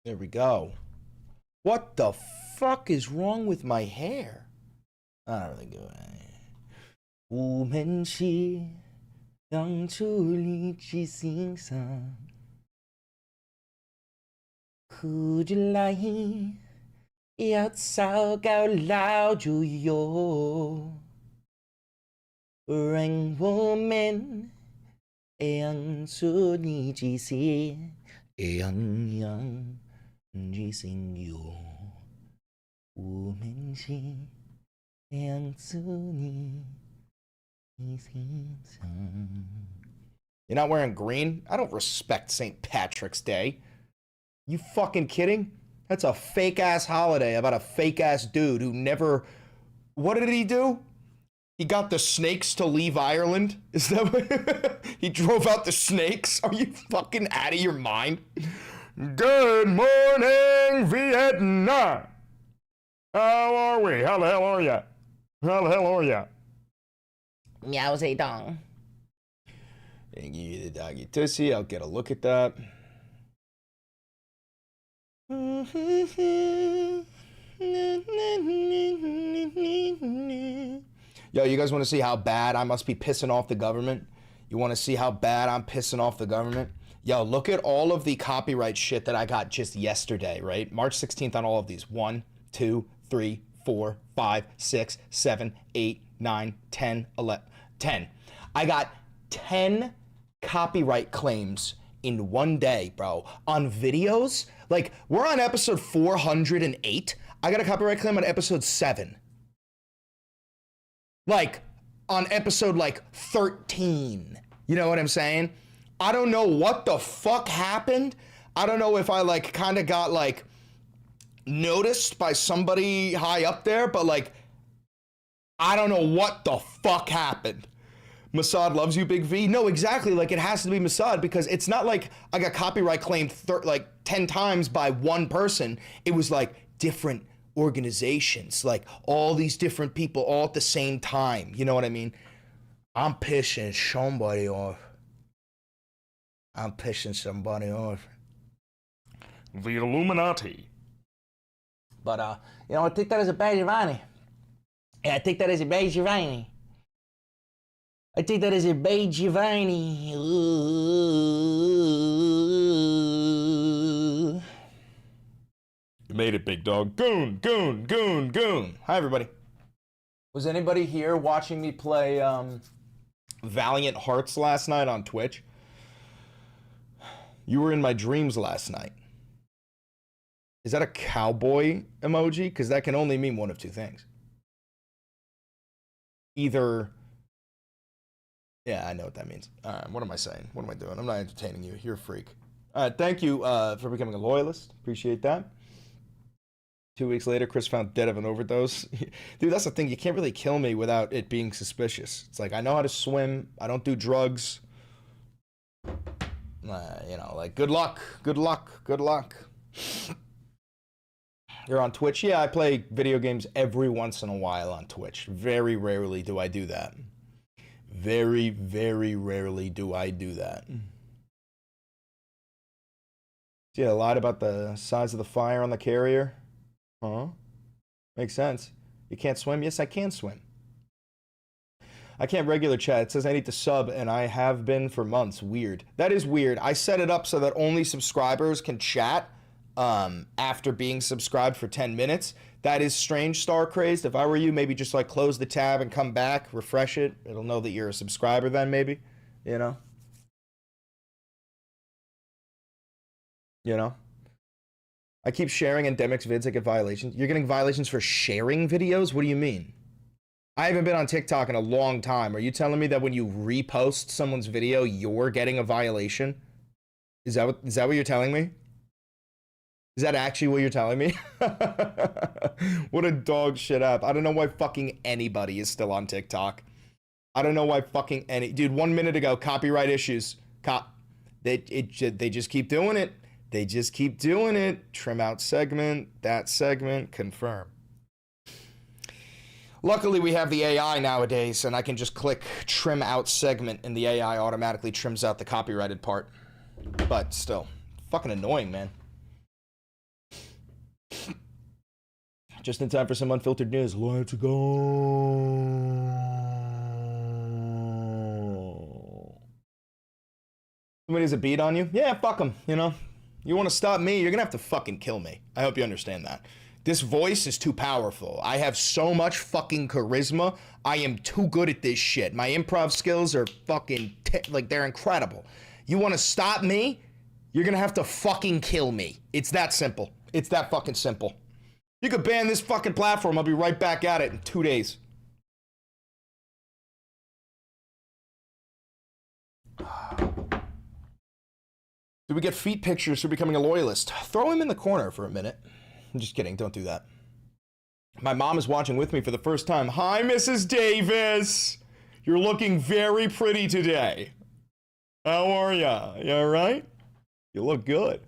There we go. What the fuck is wrong with my hair? I don't really give a... 我们是当初立志心上，哭着来，要糟糕老就有，让我们养出你这些样样的心有，我们是养出你。You're not wearing green? I don't respect St. Patrick's Day. You fucking kidding? That's a fake-ass holiday about a fake-ass dude who never... What did he do? He got the snakes to leave Ireland? Is that what... He drove out the snakes? Are you fucking out of your mind? Good morning, Vietnam! How are we? How the hell are ya? How the hell are ya? Meow say dong. And give you the doggy tussie. I'll get a look at that. Yo, you guys want to see how bad I must be pissing off the government? You want to see how bad I'm pissing off the government? Yo, look at all of the copyright shit that I got just yesterday, right? March 16th on all of these. 1, 2, 3, 4, 5, 6, 7, 8, 9, 10, 11, 10. I got 10 copyright claims in one day, bro, on videos. Like, we're on episode 408. I got a copyright claim on episode 7. Like, on episode, like, 13. You know what I'm saying? I don't know what the fuck happened. I don't know if I, like, kind of got, like, noticed by somebody high up there, but, like, I don't know what the fuck happened. Mossad loves you, Big V. No, exactly. Like, it has to be Mossad because it's not like I got copyright claimed like 10 times by one person. It was like different organizations, like all these different people all at the same time. You know what I mean? I'm pissing somebody off. I'm pissing somebody off. The Illuminati. But, you know, I think that is a badge of honor. Yeah, I think that is a badge of honor. I think that is a badge of honor. You made it, big dog. Goon, goon, goon, goon. Hi, everybody. Was anybody here watching me play Valiant Hearts last night on Twitch? You were in my dreams last night. Is that a cowboy emoji? Because that can only mean one of two things. Either... Yeah, I know what that means. What am I saying? What am I doing? I'm not entertaining you. You're a freak. Thank you for becoming a loyalist. Appreciate that. 2 weeks later, Chris found dead of an overdose. Dude, that's the thing. You can't really kill me without it being suspicious. It's like, I know how to swim. I don't do drugs. You know, like, good luck. Good luck. Good luck. You're on Twitch? Yeah, I play video games every once in a while on Twitch. Very rarely do I do that. Very, very rarely do I do that. See, I lied about the size of the fire on the carrier. Huh? Makes sense. You can't swim? Yes, I can swim. I can't regular chat. It says I need to sub, and I have been for months. Weird. That is weird. I set it up so that only subscribers can chat after being subscribed for 10 minutes. That is strange, Star Crazed. If I were you, maybe just like close the tab and come back, refresh it. It'll know that you're a subscriber then, maybe. You know? You know? I keep sharing Endemic's vids. I get violations. You're getting violations for sharing videos? What do you mean? I haven't been on TikTok in a long time. Are you telling me that when you repost someone's video, you're getting a violation? Is that what you're telling me? Is that actually what you're telling me? What a dog shit app. I don't know why fucking anybody is still on TikTok. I don't know why fucking dude, 1 minute ago, copyright issues. They just keep doing it. They just keep doing it. Trim out segment, that segment, confirm. Luckily, we have the AI nowadays, and I can just click trim out segment, and the AI automatically trims out the copyrighted part. But still, fucking annoying, man. Just in time for some unfiltered news. Let's go. Somebody has a beat on you? Yeah, fuck them, you know? You want to stop me? You're going to have to fucking kill me. I hope you understand that. This voice is too powerful. I have so much fucking charisma. I am too good at this shit. My improv skills are fucking, like, they're incredible. You want to stop me? You're going to have to fucking kill me. It's that simple. It's that fucking simple. You could ban this fucking platform. I'll be right back at it in 2 days. Do we get feet pictures for becoming a loyalist? Throw him in the corner for a minute. I'm just kidding. Don't do that. My mom is watching with me for the first time. Hi, Mrs. Davis. You're looking very pretty today. How are ya? You all right? You look good.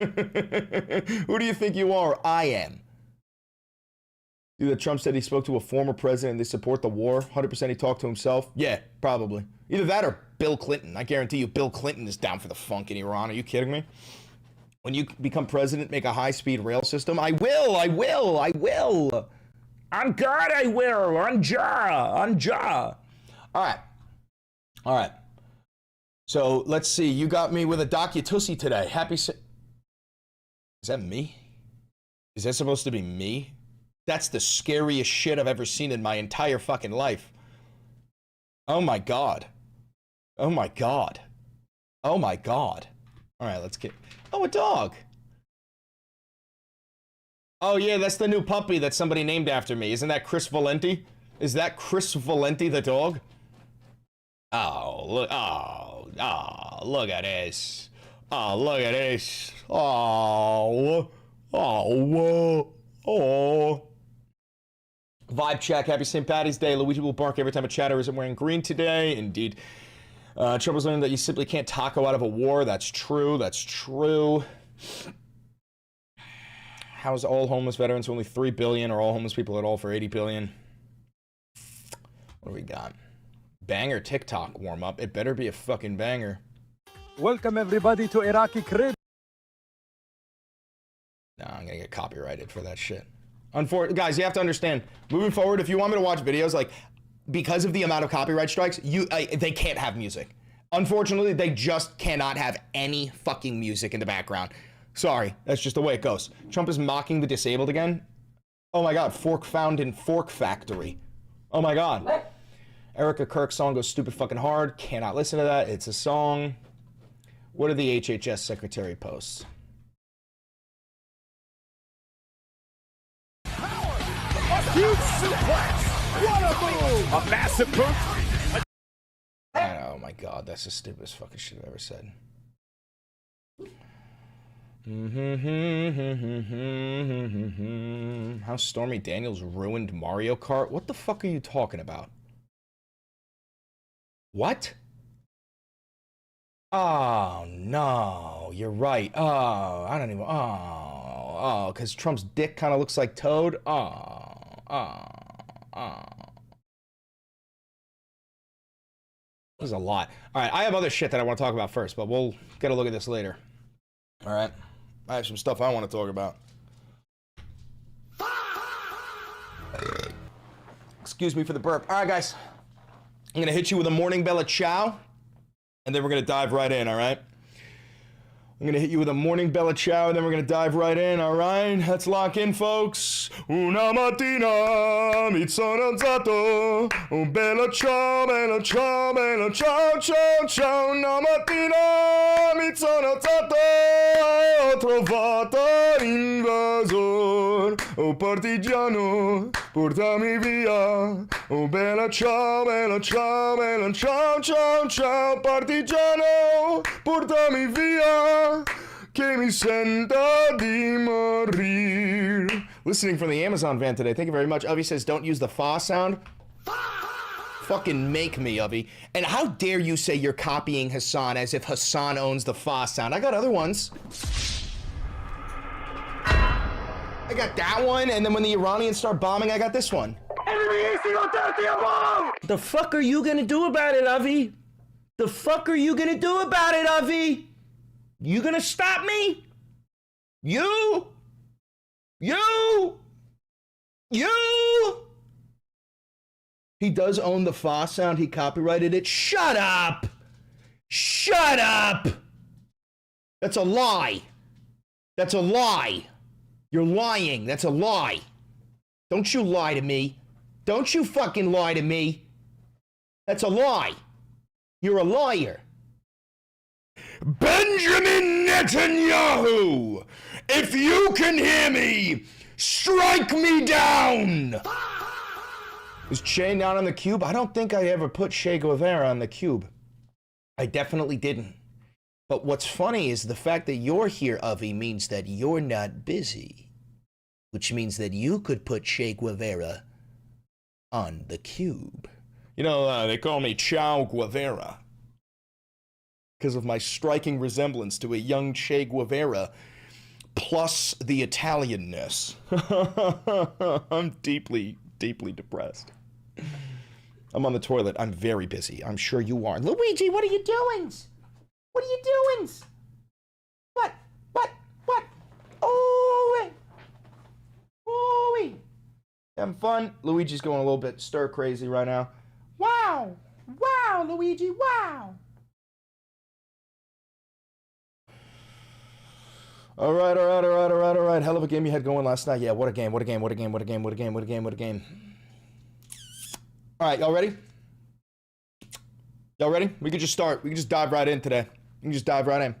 Who do you think you are? I am. Either Trump said he spoke to a former president and they support the war. 100% he talked to himself. Yeah, probably. Either that or Bill Clinton. I guarantee you Bill Clinton is down for the funk in Iran. Are you kidding me? When you become president, make a high-speed rail system. I will. On God, I will. On Ja. All right. So let's see. You got me with a docutussie today. Is that me? Is that supposed to be me? That's the scariest shit I've ever seen in my entire fucking life. Oh my God. All right, let's get... Oh, a dog. Oh yeah, that's the new puppy that somebody named after me. Isn't that Chris Valenti? Is that Chris Valenti the dog? Oh, look. Oh, look at this. Oh, look at this. Oh. Vibe check. Happy St. Patty's Day. Luigi will bark every time a chatter isn't wearing green today. Indeed. Trouble's learning that you simply can't taco out of a war. That's true. How's all homeless veterans for only 3 billion or all homeless people at all for 80 billion? What do we got? Banger TikTok warm up. It better be a fucking banger. Welcome everybody to Iraqi Crib. No, I'm gonna get copyrighted for that shit. Guys, you have to understand, moving forward, if you want me to watch videos, like, because of the amount of copyright strikes, they can't have music. Unfortunately, they just cannot have any fucking music in the background. Sorry, that's just the way it goes. Trump is mocking the disabled again. Oh my God, fork found in Fork Factory. Oh my God. Erica Kirk's song goes stupid fucking hard. Cannot listen to that. It's a song. What are the HHS secretary posts? A huge suplex. What a move. A massive move. Oh my God, that's the stupidest fucking shit I've ever said. How Stormy Daniels ruined Mario Kart? What the fuck are you talking about? What? Oh no, you're right. Oh, I don't even. Oh, because Trump's dick kind of looks like Toad. This is a lot. All right, I have other shit that I want to talk about first, but we'll get a look at this later. All right, I have some stuff I want to talk about. Excuse me for the burp. All right, guys. I'm going to hit you with a morning Bella Ciao, and then we're going to dive right in, all right? I'm going to hit you with a morning Bella Ciao, and then we're going to dive right in, all right? Let's lock in, folks. Una mattina mi sono alzato, un bella ciao, bella ciao, bella ciao, ciao, ciao. Una mattina mi sono alzato, ho trovato l'invasor, oh partigiano, portami via. Oh bella ciao, bella ciao, bella ciao, ciao, ciao, partigiano, portami via, che mi sento di morir. Listening from the Amazon van today. Thank you very much. Avi says, don't use the fa sound. Fucking make me, Avi. And how dare you say you're copying Hassan as if Hassan owns the fa sound? I got other ones. I got that one, and then when the Iranians start bombing, I got this one. The fuck are you gonna do about it, Avi? The fuck are you gonna do about it, Avi? You gonna stop me? You? You! He does own the fa sound. He copyrighted it. Shut up! Shut up! That's a lie. That's a lie. You're lying. That's a lie. Don't you lie to me. Don't you fucking lie to me. That's a lie. You're a liar. Benjamin Netanyahu, if you can hear me, strike me down. Is Che not on the cube? I don't think I ever put Che Guevara on the cube. I definitely didn't. But what's funny is the fact that you're here, Avi, means that you're not busy. Which means that you could put Che Guevara on the cube. You know, they call me Chow Guevara. Because of my striking resemblance to a young Che Guevara, plus the Italianness. I'm deeply, deeply depressed. I'm on the toilet. I'm very busy. I'm sure you are. Luigi, what are you doing? What are you doing? What? Oh, having fun. Luigi's going a little bit stir crazy right now. Wow, Luigi, wow. All right. Hell of a game you had going last night. Yeah, what a game. All right, y'all ready? We could just start. We can just dive right in today. We can just dive right in.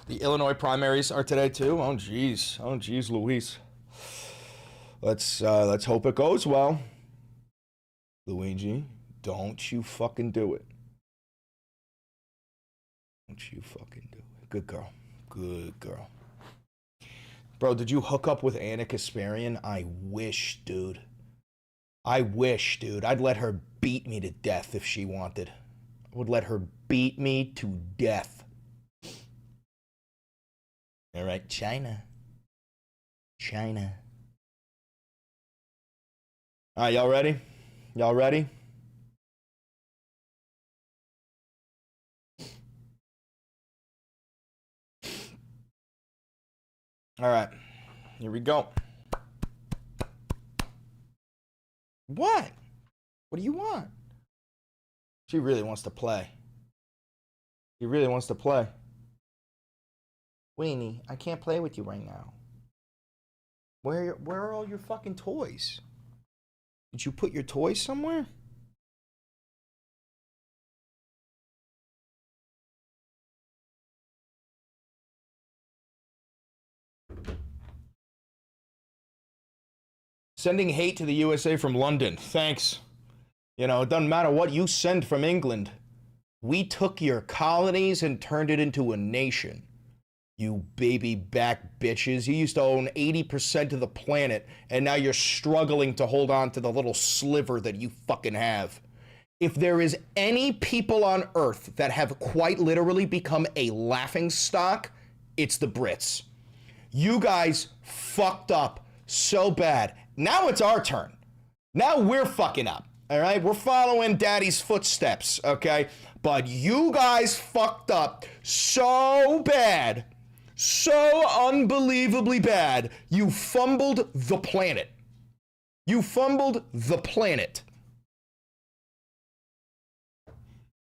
The Illinois primaries are today too. Oh geez, Luis. Let's hope it goes well. Luigi, don't you fucking do it. Good girl. Bro, did you hook up with Anna Kasparian? I wish, dude. I'd let her beat me to death if she wanted. I would let her beat me to death. All right, China. All right, y'all ready? All right, here we go. What? What do you want? She really wants to play. Weenie, I can't play with you right now. Where are all your fucking toys? Did you put your toys somewhere? Sending hate to the USA from London. Thanks. You know, it doesn't matter what you send from England. We took your colonies and turned it into a nation. You baby back bitches. You used to own 80% of the planet, and now you're struggling to hold on to the little sliver that you fucking have. If there is any people on Earth that have quite literally become a laughingstock, it's the Brits. You guys fucked up so bad. Now it's our turn. Now we're fucking up. All right? We're following daddy's footsteps, okay? But you guys fucked up so bad, so unbelievably bad, you fumbled the planet.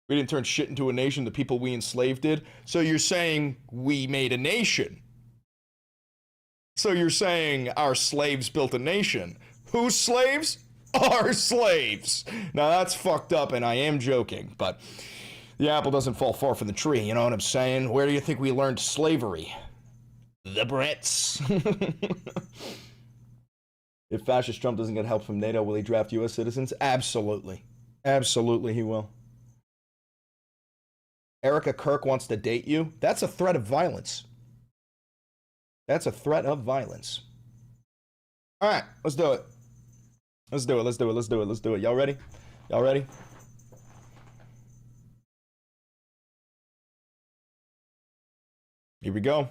We didn't turn shit into a nation. The people we enslaved did. So you're saying we made a nation. So you're saying our slaves built a nation. Whose slaves? Our slaves. Now that's fucked up, and I am joking, but the apple doesn't fall far from the tree, you know what I'm saying? Where do you think we learned slavery? The Brits. If fascist Trump doesn't get help from NATO, will he draft U.S. citizens? Absolutely. Absolutely he will. Erica Kirk wants to date you? That's a threat of violence. All right, let's do it. Y'all ready? Here we go.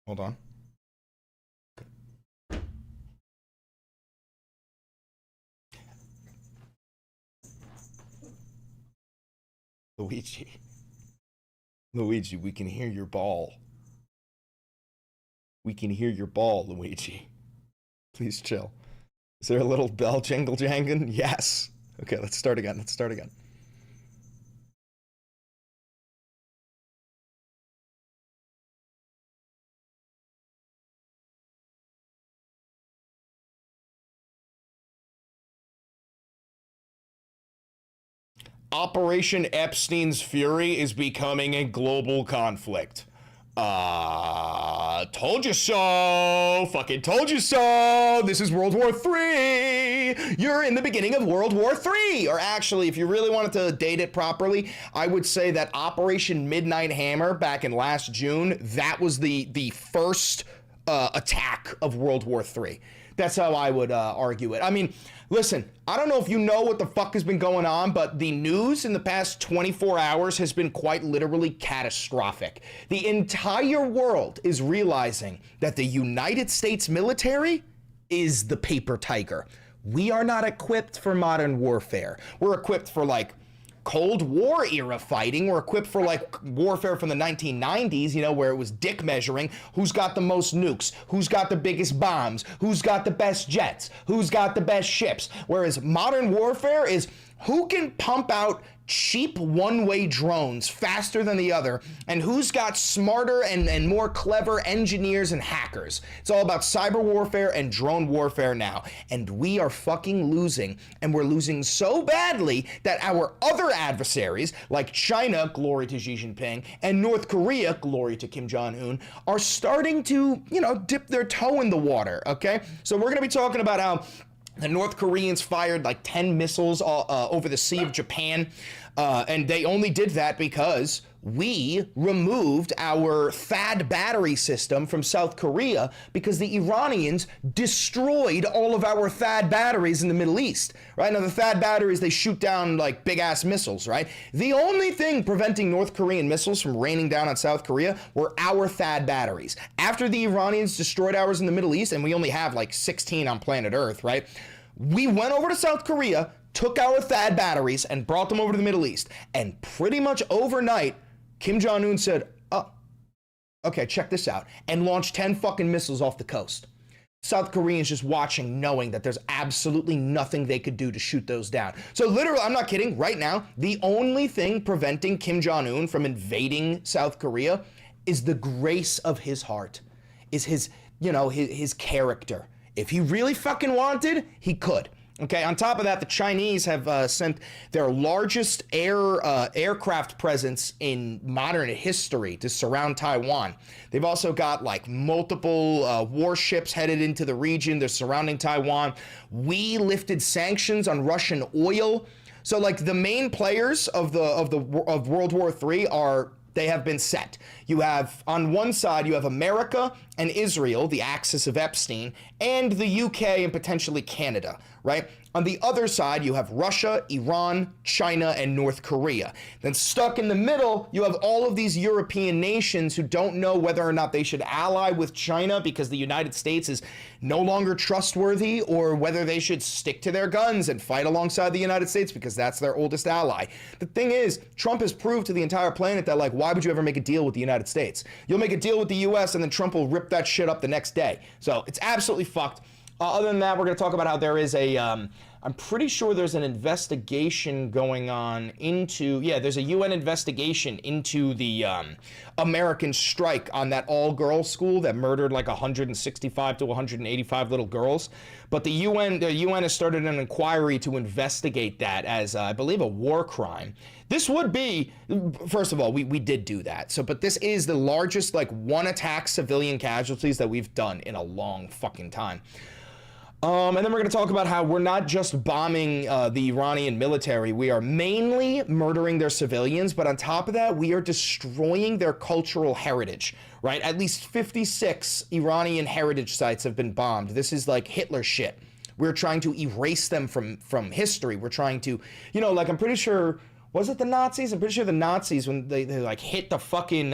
Hold on. Luigi. Luigi, we can hear your ball. We can hear your ball, Luigi. Please chill. Is there a little bell jingle jangling? Yes. Okay, let's start again. Let's start again. Operation Epstein's Fury is becoming a global conflict. Told you so. Fucking told you so. This is World War III. You're in the beginning of World War III. Or actually, if you really wanted to date it properly, I would say that Operation Midnight Hammer back in last June, that was the first attack of World War III. That's how I would argue it. I mean, listen, I don't know if you know what the fuck has been going on, but the news in the past 24 hours has been quite literally catastrophic. The entire world is realizing that the United States military is the paper tiger. We are not equipped for modern warfare. We're equipped for like Cold War era fighting. We're equipped for like warfare from the 1990s, you know, where it was dick measuring. Who's got the most nukes? Who's got the biggest bombs? Who's got the best jets? Who's got the best ships? Whereas modern warfare is who can pump out cheap one-way drones faster than the other, and who's got smarter and more clever engineers and hackers. It's all about cyber warfare and drone warfare now, and we are fucking losing, and we're losing so badly that our other adversaries, like China, glory to Xi Jinping, and North Korea, glory to Kim Jong-un, are starting to, you know, dip their toe in the water, okay? So we're gonna be talking about how the North Koreans fired like 10 missiles over the Sea of Japan, and they only did that because we removed our THAAD battery system from South Korea because the Iranians destroyed all of our THAAD batteries in the Middle East, right? Now, the THAAD batteries, they shoot down like big-ass missiles, right? The only thing preventing North Korean missiles from raining down on South Korea were our THAAD batteries. After the Iranians destroyed ours in the Middle East, and we only have like 16 on planet Earth, right? We went over to South Korea, took our THAAD batteries, and brought them over to the Middle East. And pretty much overnight, Kim Jong-un said, oh, okay, check this out, and launched 10 fucking missiles off the coast. South Koreans just watching, knowing that there's absolutely nothing they could do to shoot those down. So literally, I'm not kidding, right now, the only thing preventing Kim Jong-un from invading South Korea is the grace of his heart, is his, you know, his character. If he really fucking wanted, he could. Okay, on top of that, the Chinese have sent their largest aircraft presence in modern history to surround Taiwan. They've also got like multiple warships headed into the region. They're surrounding Taiwan. We lifted sanctions on Russian oil. So like the main players of World War III are, they have been set. You have, on one side, you have America and Israel, the axis of Epstein, and the UK and potentially Canada, right? On the other side, you have Russia, Iran, China, and North Korea. Then stuck in the middle, you have all of these European nations who don't know whether or not they should ally with China because the United States is no longer trustworthy, or whether they should stick to their guns and fight alongside the United States because that's their oldest ally. The thing is, Trump has proved to the entire planet that, like, why would you ever make a deal with the United States? You'll make a deal with the US and then Trump will rip that shit up the next day. So it's absolutely fucked. Other than that, we're going to talk about how there is a, I'm pretty sure there's an investigation going on into, yeah, there's a UN investigation into the American strike on that all-girls school that murdered like 165 to 185 little girls. But the UN has started an inquiry to investigate that as, I believe, a war crime. This would be, first of all, we did do that. So, but this is the largest, like, one-attack civilian casualties that we've done in a long fucking time. And then we're going to talk about how we're not just bombing the Iranian military. We are mainly murdering their civilians, but on top of that, we are destroying their cultural heritage, right? At least 56 Iranian heritage sites have been bombed. This is like Hitler shit. We're trying to erase them from history. We're trying to, you know, like, I'm pretty sure Was it the Nazis? I'm pretty sure the Nazis, when they like hit the fucking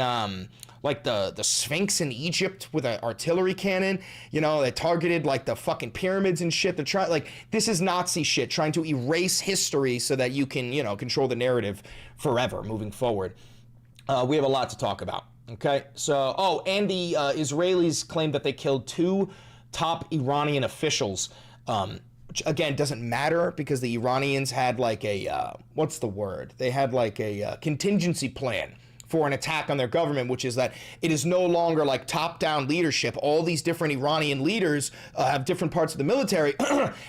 like the Sphinx in Egypt with an artillery cannon, you know, they targeted like the fucking pyramids and shit. They're trying, like, this is Nazi shit, trying to erase history so that you can, you know, control the narrative forever moving forward. We have a lot to talk about. Okay, so, oh, and the Israelis claimed that they killed 2 top Iranian officials, which again doesn't matter because the Iranians had like a, what's the word? They had like a contingency plan for an attack on their government, which is that it is no longer like top-down leadership. All these different Iranian leaders have different parts of the military,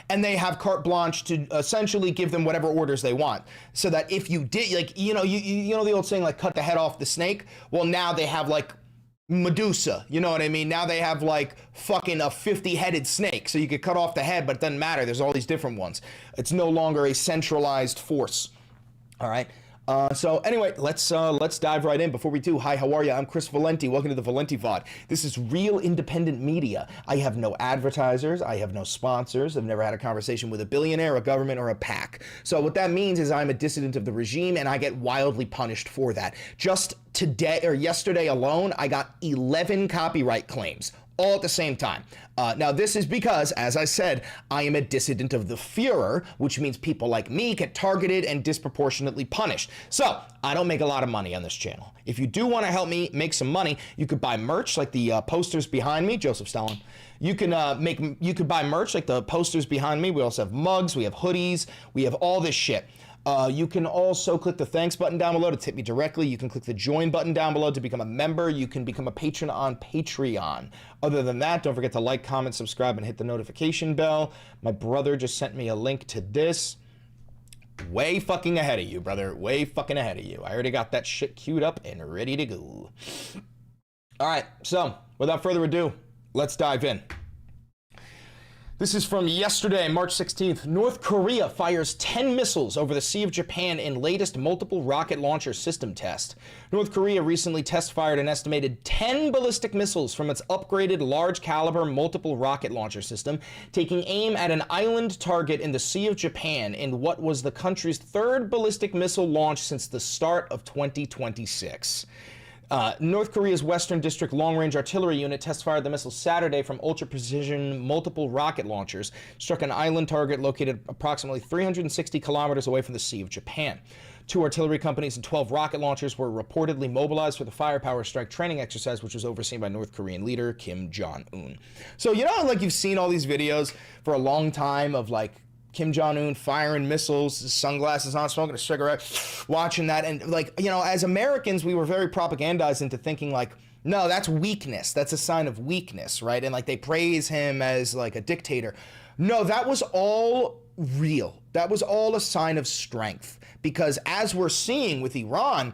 and they have carte blanche to essentially give them whatever orders they want. So that if you did, like, you know the old saying, like, cut the head off the snake? Well, now they have, like, Medusa, you know what I mean? Now they have, like, fucking a 50-headed snake, so you could cut off the head, but it doesn't matter. There's all these different ones. It's no longer a centralized force, all right? So anyway, let's dive right in. Before we do, hi, how are you? I'm Chris Valenti. Welcome to the Valenti VOD. This is real independent media. I have no advertisers. I have no sponsors. I've never had a conversation with a billionaire, a government, or a PAC. So what that means is I'm a dissident of the regime, and I get wildly punished for that. Just today or yesterday alone, I got 11 copyright claims, all at the same time. Now, this is because, as I said, I am a dissident of the Führer, which means people like me get targeted and disproportionately punished. So, I don't make a lot of money on this channel. If you do want to help me make some money, you could buy merch like the posters behind me, Joseph Stalin. You could buy merch like the posters behind me. We also have mugs, we have hoodies, we have all this shit. You can also click the thanks button down below to tip me directly. You can click the join button down below to become a member. You can become a patron on Patreon. Other than that, don't forget to like, comment, subscribe, and hit the notification bell. My brother just sent me a link to this. Way fucking ahead of you, brother. Way fucking ahead of you. I already got that shit queued up and ready to go. All right, so without further ado, let's dive in. This is from yesterday, March 16th. North Korea fires 10 missiles over the Sea of Japan in latest multiple rocket launcher system test. North Korea recently test-fired an estimated 10 ballistic missiles from its upgraded large-caliber multiple rocket launcher system, taking aim at an island target in the Sea of Japan in what was the country's 3rd ballistic missile launch since the start of 2026. North Korea's Western District Long-Range Artillery Unit test-fired the missile Saturday from ultra-precision multiple rocket launchers, struck an island target located approximately 360 kilometers away from the Sea of Japan. 2 artillery companies and 12 rocket launchers were reportedly mobilized for the firepower strike training exercise, which was overseen by North Korean leader Kim Jong-un. So, you know, like, you've seen all these videos for a long time of, like, Kim Jong-un firing missiles, sunglasses on, smoking a cigarette, watching that. And, like, you know, as Americans, we were very propagandized into thinking, like, no, that's weakness. That's a sign of weakness, right? And, like, they praise him as, like, a dictator. No, that was all real. That was all a sign of strength. Because as we're seeing with Iran,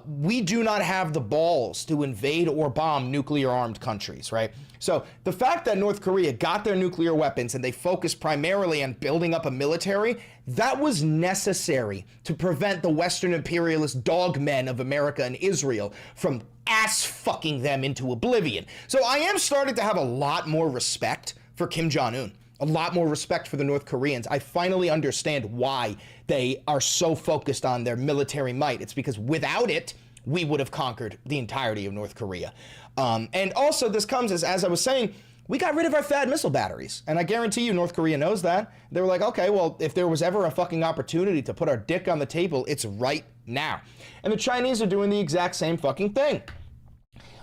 we do not have the balls to invade or bomb nuclear-armed countries, right? So the fact that North Korea got their nuclear weapons and they focused primarily on building up a military, that was necessary to prevent the Western imperialist dogmen of America and Israel from ass-fucking them into oblivion. So I am starting to have a lot more respect for Kim Jong-un. A lot more respect for the North Koreans. I finally understand why they are so focused on their military might. It's because without it, we would have conquered the entirety of North Korea. And also, this comes as I was saying, we got rid of our THAAD missile batteries. And I guarantee you North Korea knows that. They were like, okay, well, if there was ever a fucking opportunity to put our dick on the table, it's right now. And the Chinese are doing the exact same fucking thing.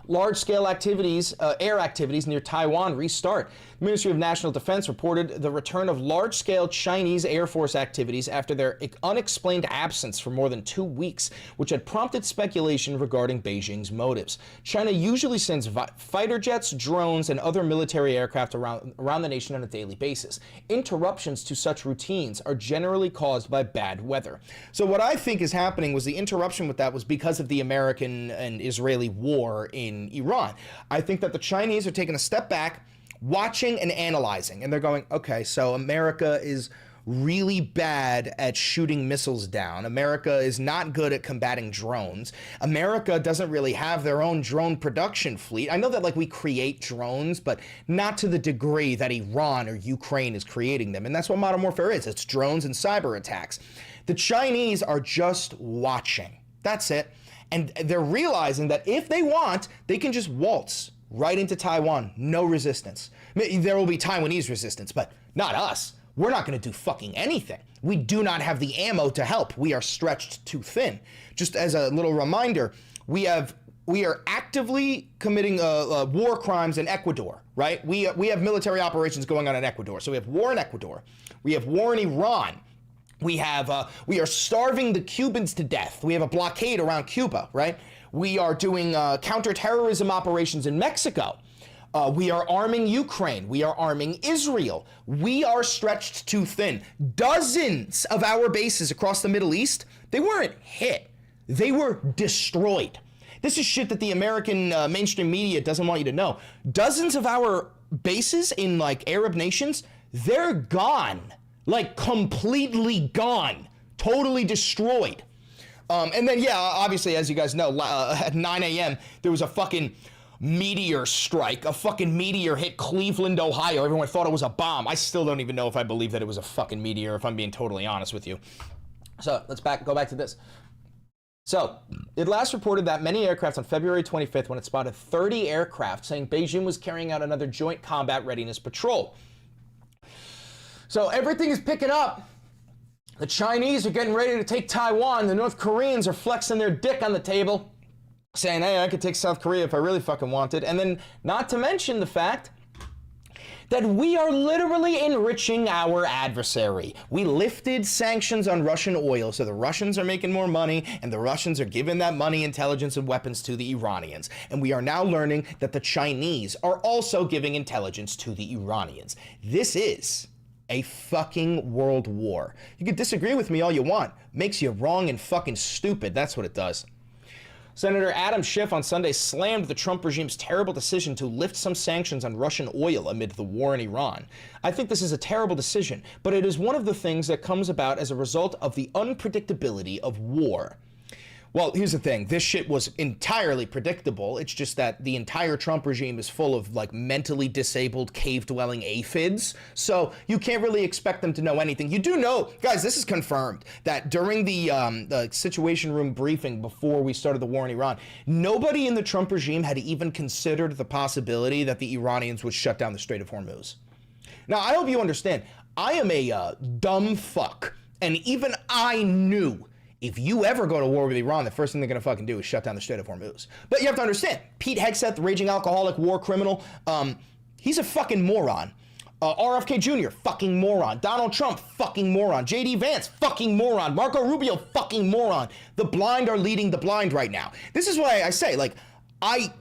Large-scale activities, air activities near Taiwan restart. The Ministry of National Defense reported the return of large-scale Chinese Air Force activities after their unexplained absence for more than 2 weeks, which had prompted speculation regarding Beijing's motives. China usually sends fighter jets, drones, and other military aircraft around the nation on a daily basis. Interruptions to such routines are generally caused by bad weather. So what I think is happening was the interruption with that was because of the American and Israeli war in Iran. I think that the Chinese are taking a step back, watching and analyzing, and they're going, okay, so America is really bad at shooting missiles down. America is not good at combating drones. America doesn't really have their own drone production fleet. I know that, like, we create drones, but not to the degree that Iran or Ukraine is creating them. And that's what modern warfare is. It's drones and cyber attacks. The Chinese are just watching. That's it. And they're realizing that if they want, they can just waltz right into Taiwan. No resistance. There will be Taiwanese resistance, but not us. We're not going to do fucking anything. We do not have the ammo to help. We are stretched too thin. Just as a little reminder, we are actively committing war crimes in Ecuador, right? We have military operations going on in Ecuador. So we have war in Ecuador. We have war in Iran. We are starving the Cubans to death. We have a blockade around Cuba, right? We are doing counterterrorism operations in Mexico. We are arming Ukraine. We are arming Israel. We are stretched too thin. Dozens of our bases across the Middle East, they weren't hit. They were destroyed. This is shit that the American mainstream media doesn't want you to know. Dozens of our bases in like Arab nations, they're gone. Like completely gone. Totally destroyed. And then, yeah, obviously, as you guys know, at 9 a.m., there was a fucking meteor strike. A fucking meteor hit Cleveland, Ohio. Everyone thought it was a bomb. I still don't even know if I believe that it was a fucking meteor, if I'm being totally honest with you. So let's go back to this. So it last reported that many aircraft on February 25th when it spotted 30 aircraft, saying Beijing was carrying out another joint combat readiness patrol. So everything is picking up. The Chinese are getting ready to take Taiwan. The North Koreans are flexing their dick on the table, saying, hey, I could take South Korea if I really fucking wanted. And then not to mention the fact that we are literally enriching our adversary. We lifted sanctions on Russian oil, so the Russians are making more money, and the Russians are giving that money, intelligence, and weapons to the Iranians. And we are now learning that the Chinese are also giving intelligence to the Iranians. This is a fucking world war. You can disagree with me all you want. Makes you wrong and fucking stupid. That's what it does. Senator Adam Schiff on Sunday slammed the Trump regime's terrible decision to lift some sanctions on Russian oil amid the war in Iran. I think this is a terrible decision, but it is one of the things that comes about as a result of the unpredictability of war. Well, here's the thing. This shit was entirely predictable. It's just that the entire Trump regime is full of like mentally disabled cave-dwelling aphids. So you can't really expect them to know anything. You do know, guys, this is confirmed, that during the Situation Room briefing before we started the war in Iran, nobody in the Trump regime had even considered the possibility that the Iranians would shut down the Strait of Hormuz. Now, I hope you understand, I am a dumb fuck. And even I knew if you ever go to war with Iran, the first thing they're going to fucking do is shut down the Strait of Hormuz. But you have to understand, Pete Hegseth, the raging alcoholic, war criminal, he's a fucking moron. RFK Jr., fucking moron. Donald Trump, fucking moron. JD Vance, fucking moron. Marco Rubio, fucking moron. The blind are leading the blind right now. This is why I say, like, I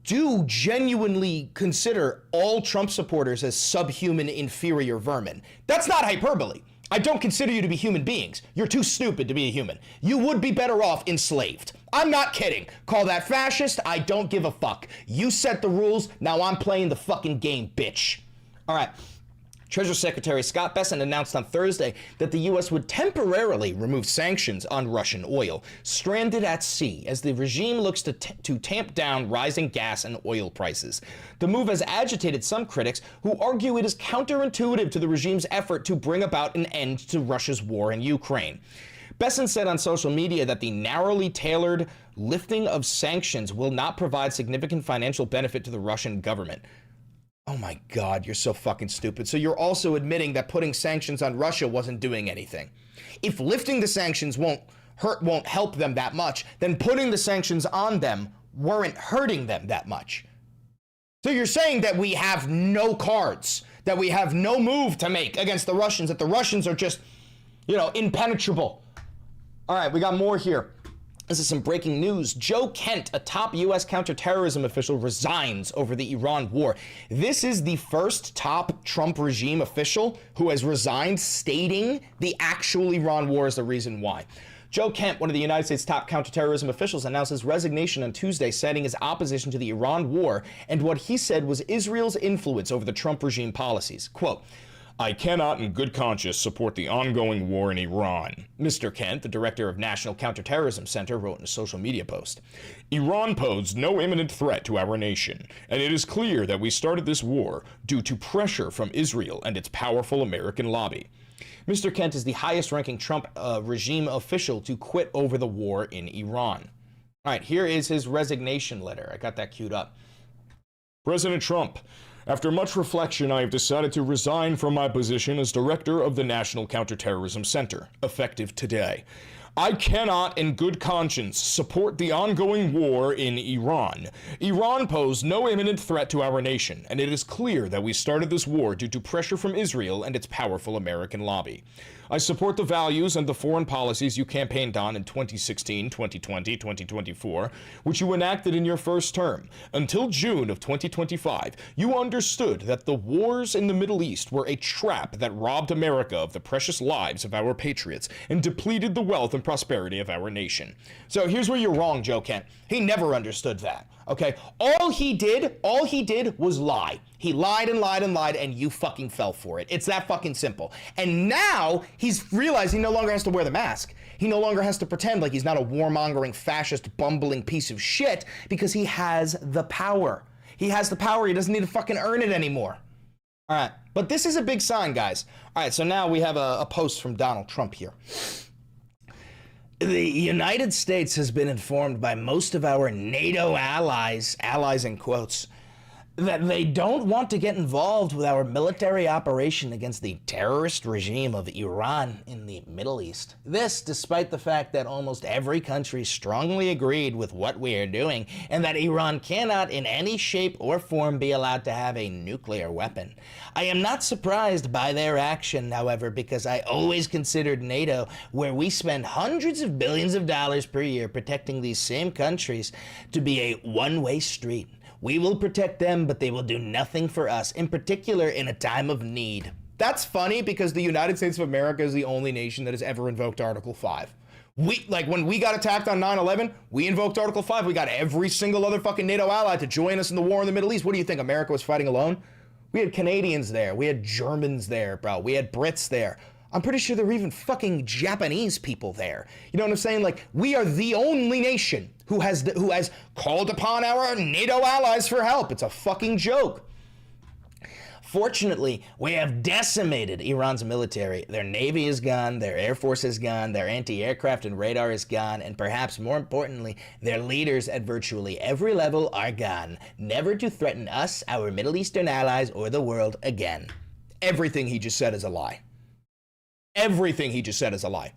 do genuinely consider all Trump supporters as subhuman, inferior vermin. That's not hyperbole. I don't consider you to be human beings. You're too stupid to be a human. You would be better off enslaved. I'm not kidding. Call that fascist. I don't give a fuck. You set the rules. Now I'm playing the fucking game, bitch. All right. Treasury Secretary Scott Bessent announced on Thursday that the U.S. would temporarily remove sanctions on Russian oil, stranded at sea, as the regime looks to tamp down rising gas and oil prices. The move has agitated some critics who argue it is counterintuitive to the regime's effort to bring about an end to Russia's war in Ukraine. Bessent said on social media that the narrowly tailored lifting of sanctions will not provide significant financial benefit to the Russian government. Oh my God, you're so fucking stupid. So you're also admitting that putting sanctions on Russia wasn't doing anything. If lifting the sanctions won't help them that much, then putting the sanctions on them weren't hurting them that much. So you're saying that we have no cards, that we have no move to make against the Russians, that the Russians are just, impenetrable. All right, we got more here. This is some breaking news. Joe Kent, a top U.S. counterterrorism official, resigns over the Iran war. This is the first top Trump regime official who has resigned, stating the actual Iran war is the reason why. Joe Kent, one of the United States' top counterterrorism officials, announced his resignation on Tuesday, citing his opposition to the Iran war and what he said was Israel's influence over the Trump regime policies. Quote, I cannot in good conscience support the ongoing war in Iran. Mr. Kent, the director of National Counterterrorism Center, wrote in a social media post. Iran posed no imminent threat to our nation, and it is clear that we started this war due to pressure from Israel and its powerful American lobby. Mr. Kent is the highest-ranking Trump regime official to quit over the war in Iran. All right, here is his resignation letter. I got that queued up. President Trump, after much reflection, I have decided to resign from my position as director of the National Counterterrorism Center, effective today. I cannot, in good conscience, support the ongoing war in Iran. Iran posed no imminent threat to our nation, and it is clear that we started this war due to pressure from Israel and its powerful American lobby. I support the values and the foreign policies you campaigned on in 2016, 2020, 2024, which you enacted in your first term. Until June of 2025, you understood that the wars in the Middle East were a trap that robbed America of the precious lives of our patriots and depleted the wealth and prosperity of our nation. So here's where you're wrong, Joe Kent. He never understood that. Okay, all he did was lie. He lied and lied and lied, and you fucking fell for it. It's that fucking simple. And now he's realized he no longer has to wear the mask. He no longer has to pretend like he's not a warmongering, fascist, bumbling piece of shit because he has the power. He has the power. He doesn't need to fucking earn it anymore. All right, but this is a big sign, guys. All right, so now we have a post from Donald Trump here. The United States has been informed by most of our NATO allies in quotes, that they don't want to get involved with our military operation against the terrorist regime of Iran in the Middle East. This, despite the fact that almost every country strongly agreed with what we are doing and that Iran cannot in any shape or form be allowed to have a nuclear weapon. I am not surprised by their action, however, because I always considered NATO, where we spend hundreds of billions of dollars per year protecting these same countries, to be a one-way street. We will protect them, but they will do nothing for us, in particular in a time of need. That's funny because the United States of America is the only nation that has ever invoked Article 5. When we got attacked on 9/11, we invoked Article 5. We got every single other fucking NATO ally to join us in the war in the Middle East. What do you think, America was fighting alone? We had Canadians there. We had Germans there, bro. We had Brits there. I'm pretty sure there were even fucking Japanese people there. You know what I'm saying? Like, we are the only nation who has called upon our NATO allies for help. It's a fucking joke. Fortunately, we have decimated Iran's military. Their navy is gone, their air force is gone, their anti-aircraft and radar is gone, and perhaps more importantly, their leaders at virtually every level are gone, never to threaten us, our Middle Eastern allies, or the world again. Everything he just said is a lie. Everything he just said is a lie.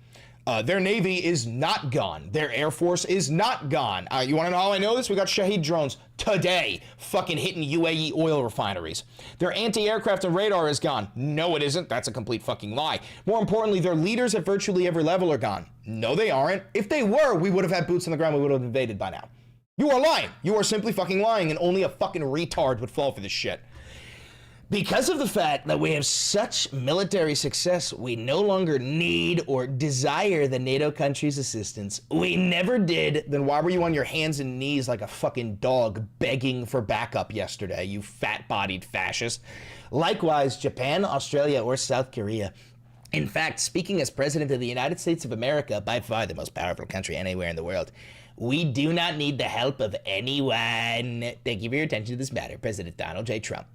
Their Navy is not gone. Their Air Force is not gone. You want to know how I know this? We got Shahed drones today fucking hitting UAE oil refineries. Their anti-aircraft and radar is gone. No, it isn't. That's a complete fucking lie. More importantly, their leaders at virtually every level are gone. No, they aren't. If they were, we would have had boots on the ground. We would have invaded by now. You are lying. You are simply fucking lying, and only a fucking retard would fall for this shit. Because of the fact that we have such military success, we no longer need or desire the NATO countries' assistance. We never did. Then why were you on your hands and knees like a fucking dog begging for backup yesterday, you fat-bodied fascist? Likewise, Japan, Australia, or South Korea. In fact, speaking as President of the United States of America, by far the most powerful country anywhere in the world, we do not need the help of anyone. Thank you for your attention to this matter, President Donald J. Trump.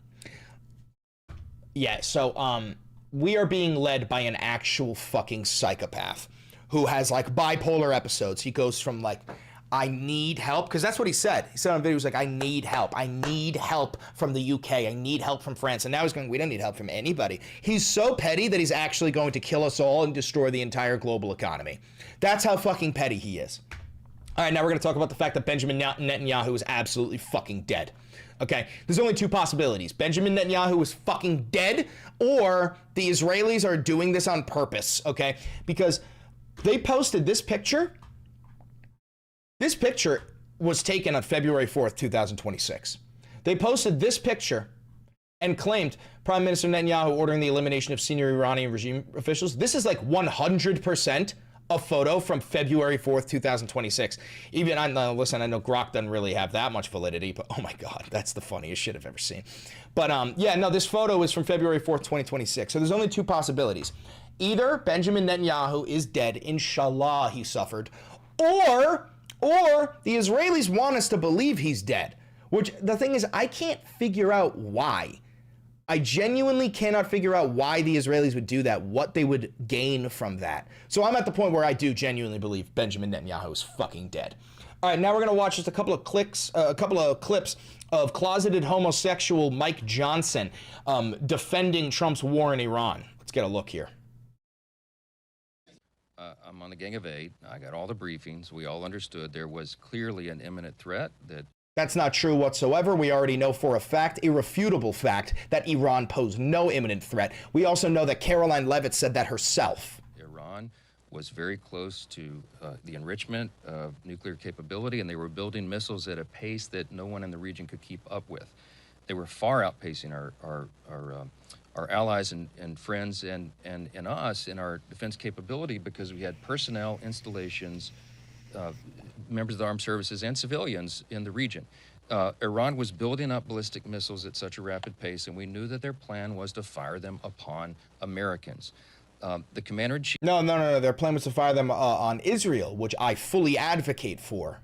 Yeah, so we are being led by an actual fucking psychopath who has like bipolar episodes. He goes from like, I need help, because that's what he said. He said on video, he was like, I need help. I need help from the UK. I need help from France. And now he's going, we don't need help from anybody. He's so petty that he's actually going to kill us all and destroy the entire global economy. That's how fucking petty he is. All right, now we're going to talk about the fact that Benjamin Netanyahu is absolutely fucking dead. Okay, there's only two possibilities. Benjamin Netanyahu is fucking dead, or the Israelis are doing this on purpose, okay? Because they posted this picture. This picture was taken on February 4th, 2026. They posted this picture and claimed Prime Minister Netanyahu ordering the elimination of senior Iranian regime officials. This is like 100% a photo from February 4th, 2026. Even, listen, I know Grok doesn't really have that much validity, but oh my God, that's the funniest shit I've ever seen. But yeah, no, this photo is from February 4th, 2026. So there's only two possibilities. Either Benjamin Netanyahu is dead, inshallah he suffered, or the Israelis want us to believe he's dead. Which, the thing is, I can't figure out why. I genuinely cannot figure out why the Israelis would do that, what they would gain from that. So I'm at the point where I do genuinely believe Benjamin Netanyahu is fucking dead. All right, now we're gonna watch just a couple of clips of closeted homosexual Mike Johnson defending Trump's war in Iran. Let's get a look here. I'm on the Gang of Eight. I got all the briefings. We all understood there was clearly an imminent threat that... That's not true whatsoever. We already know for a fact, irrefutable fact, that Iran posed no imminent threat. We also know that Caroline Levitt said that herself. Iran was very close to the enrichment of nuclear capability, and they were building missiles at a pace that no one in the region could keep up with. They were far outpacing our allies and friends and us in our defense capability, because we had personnel, installations, members of the armed services, and civilians in the region. Iran was building up ballistic missiles at such a rapid pace, and we knew that their plan was to fire them upon Americans. The commander-in-chief... No. Their plan was to fire them on Israel, which I fully advocate for.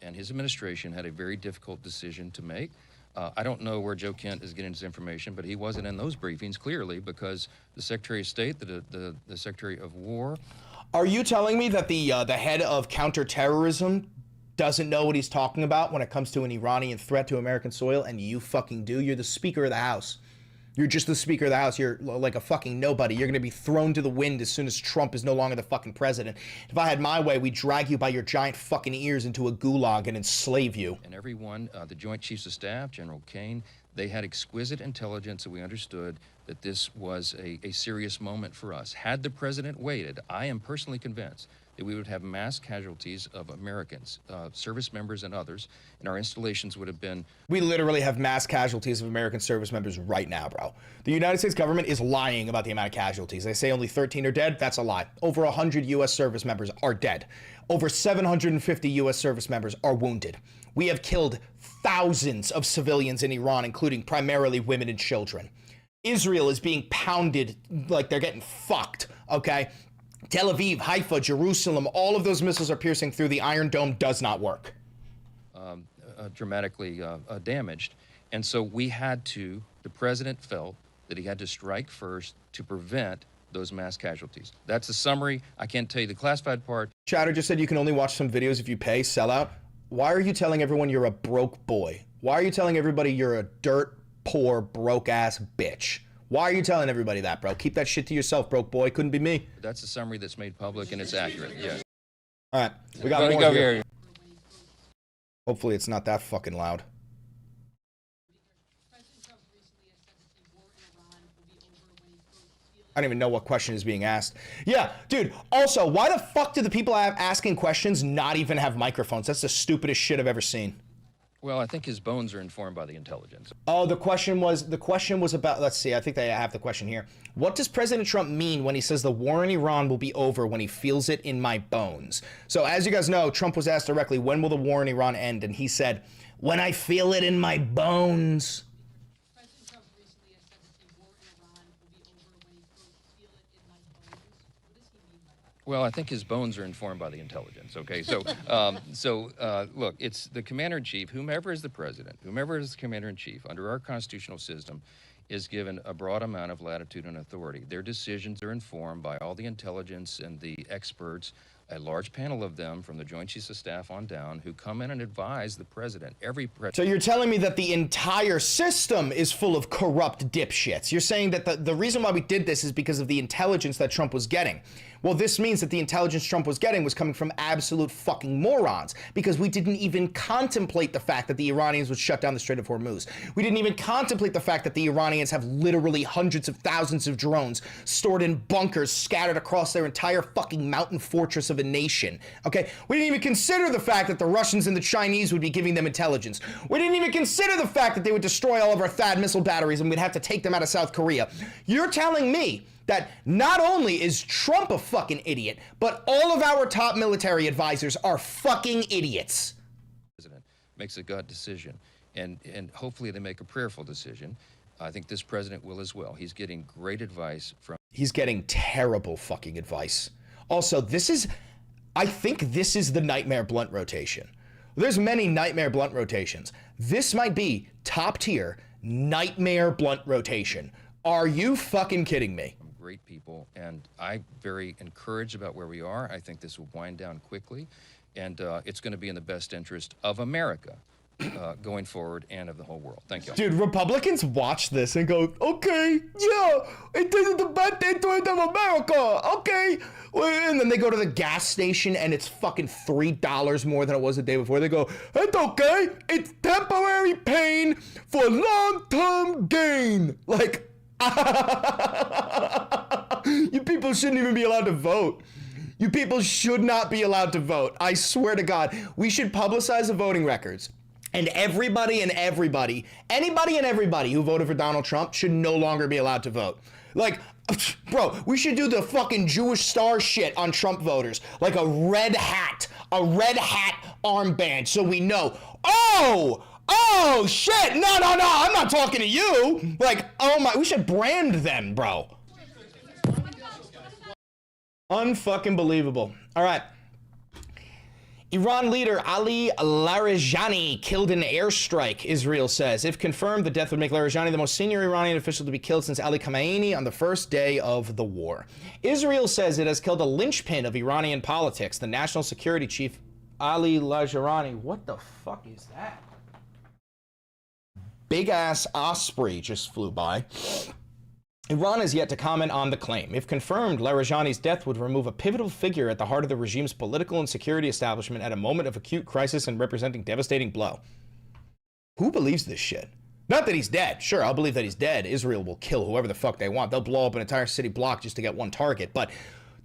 And his administration had a very difficult decision to make. I don't know where Joe Kent is getting his information, but he wasn't in those briefings, clearly, because the Secretary of State, the Secretary of War... Are you telling me that the head of counterterrorism doesn't know what he's talking about when it comes to an Iranian threat to American soil, and you fucking do? You're the Speaker of the House. You're just the Speaker of the House. You're like a fucking nobody. You're going to be thrown to the wind as soon as Trump is no longer the fucking president. If I had my way, we'd drag you by your giant fucking ears into a gulag and enslave you. And everyone, the Joint Chiefs of Staff, General Kane, they had exquisite intelligence, and we understood that this was a serious moment for us. Had the president waited, I am personally convinced that we would have mass casualties of Americans, service members and others, and our installations would have been... We literally have mass casualties of American service members right now, bro. The United States government is lying about the amount of casualties. They say only 13 are dead. That's a lie. Over 100 U.S. service members are dead. Over 750 U.S. service members are wounded. We have killed thousands of civilians in Iran, including primarily women and children. Israel is being pounded like they're getting fucked, okay? Tel Aviv, Haifa, Jerusalem, all of those missiles are piercing through. The Iron Dome does not work. Dramatically damaged. And so we had to, the president felt that he had to strike first to prevent those mass casualties. That's a summary. I can't tell you the classified part. Chatter just said you can only watch some videos if you pay, sellout. Why are you telling everyone you're a broke boy? Why are you telling everybody you're a dirt poor, broke-ass bitch? Why are you telling everybody that, bro? Keep that shit to yourself, broke boy. Couldn't be me. That's a summary that's made public, and it's accurate, yes. All right, we got more here. Hopefully it's not that fucking loud. I don't even know what question is being asked. Yeah, dude, also, why the fuck do the people asking questions not even have microphones? That's the stupidest shit I've ever seen. Well, I think his bones are informed by the intelligence. Oh, the question was about, let's see, I think they have the question here. What does President Trump mean when he says the war in Iran will be over when he feels it in my bones? So as you guys know, Trump was asked directly, when will the war in Iran end? And he said, when I feel it in my bones. President Trump recently has said that the war in Iran will be over when he feel it in my bones. What does he mean by that? Well, I think his bones are informed by the intelligence, okay? So, look, it's the commander-in-chief, whomever is the president, whomever is the commander-in-chief, under our constitutional system, is given a broad amount of latitude and authority. Their decisions are informed by all the intelligence and the experts, a large panel of them from the Joint Chiefs of Staff on down, who come in and advise the president. So you're telling me that the entire system is full of corrupt dipshits. You're saying that the reason why we did this is because of the intelligence that Trump was getting. Well, this means that the intelligence Trump was getting was coming from absolute fucking morons, because we didn't even contemplate the fact that the Iranians would shut down the Strait of Hormuz. We didn't even contemplate the fact that the Iranians have literally hundreds of thousands of drones stored in bunkers scattered across their entire fucking mountain fortress of a nation. Okay? We didn't even consider the fact that the Russians and the Chinese would be giving them intelligence. We didn't even consider the fact that they would destroy all of our THAAD missile batteries and we'd have to take them out of South Korea. You're telling me that not only is Trump a fucking idiot, but all of our top military advisors are fucking idiots. President makes a gut decision, and hopefully they make a prayerful decision. I think this president will as well. He's getting great advice from... He's getting terrible fucking advice. Also, I think this is the nightmare blunt rotation. There's many nightmare blunt rotations. This might be top tier, nightmare blunt rotation. Are you fucking kidding me? Great people, and I'm very encouraged about where we are. I think this will wind down quickly, and it's going to be in the best interest of America going forward and of the whole world. Thank you. Dude, Republicans watch this and go, okay, yeah, it is the best interest of America, okay. And then they go to the gas station and it's fucking $3 more than it was the day before. They go, it's okay, it's temporary pain for long-term gain. Like, you people shouldn't even be allowed to vote. You people should not be allowed to vote. I swear to God, we should publicize the voting records. And anybody and everybody who voted for Donald Trump should no longer be allowed to vote. Like, bro, we should do the fucking Jewish star shit on Trump voters. Like a red hat armband, so we know, oh shit, no, I'm not talking to you. Like, oh my, we should brand them, bro. Unfucking believable. All right. Iran leader Ali Larijani killed in an airstrike, Israel says. If confirmed, the death would make Larijani the most senior Iranian official to be killed since Ali Khamenei on the first day of the war. Israel says it has killed a linchpin of Iranian politics, the national security chief Ali Larijani. What the fuck is that? Big ass osprey just flew by. Iran has yet to comment on the claim. If confirmed, Larijani's death would remove a pivotal figure at the heart of the regime's political and security establishment at a moment of acute crisis and representing devastating blow. Who believes this shit? Not that he's dead. Sure, I'll believe that he's dead. Israel will kill whoever the fuck they want. They'll blow up an entire city block just to get one target. But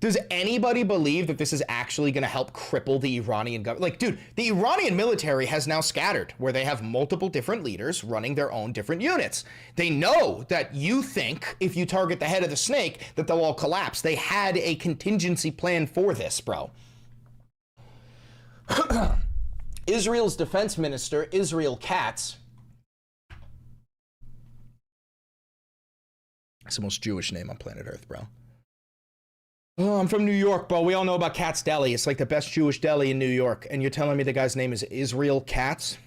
does anybody believe that this is actually going to help cripple the Iranian government? Like, dude, the Iranian military has now scattered, where they have multiple different leaders running their own different units. They know that you think if you target the head of the snake that they'll all collapse. They had a contingency plan for this, bro. Israel's defense minister, Israel Katz. It's the most Jewish name on planet Earth, bro. Oh, I'm from New York, bro. We all know about Katz Deli. It's like the best Jewish deli in New York. And you're telling me the guy's name is Israel Katz?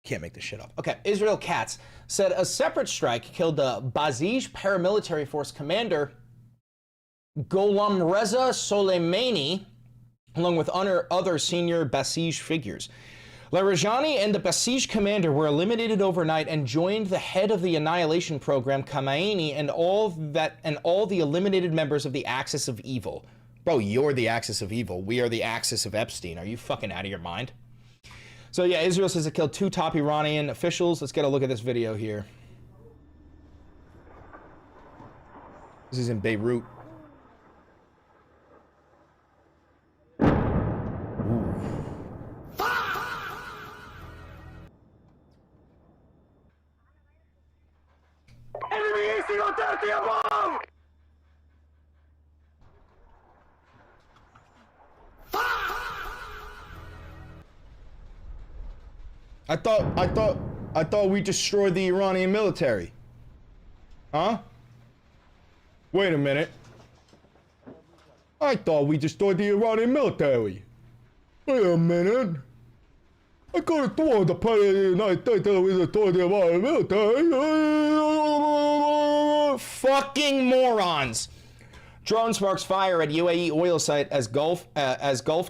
Can't make this shit up. Okay, Israel Katz said a separate strike killed the Basij paramilitary force commander Gholamreza Soleimani, along with other senior Basij figures. Larijani and the Basij commander were eliminated overnight and joined the head of the annihilation program, Khamenei, and all the eliminated members of the Axis of Evil. Bro, you're the Axis of Evil. We are the Axis of Epstein. Are you fucking out of your mind? So yeah, Israel says it killed 2 top Iranian officials. Let's get a look at this video here. This is in Beirut. I thought we destroyed the Iranian military. Huh? Wait a minute. I thought we destroyed the Iranian military. Wait a minute. I could have thought the President of the United States that we destroyed the Iranian military. Fucking morons. Drone sparks fire at UAE oil site as Gulf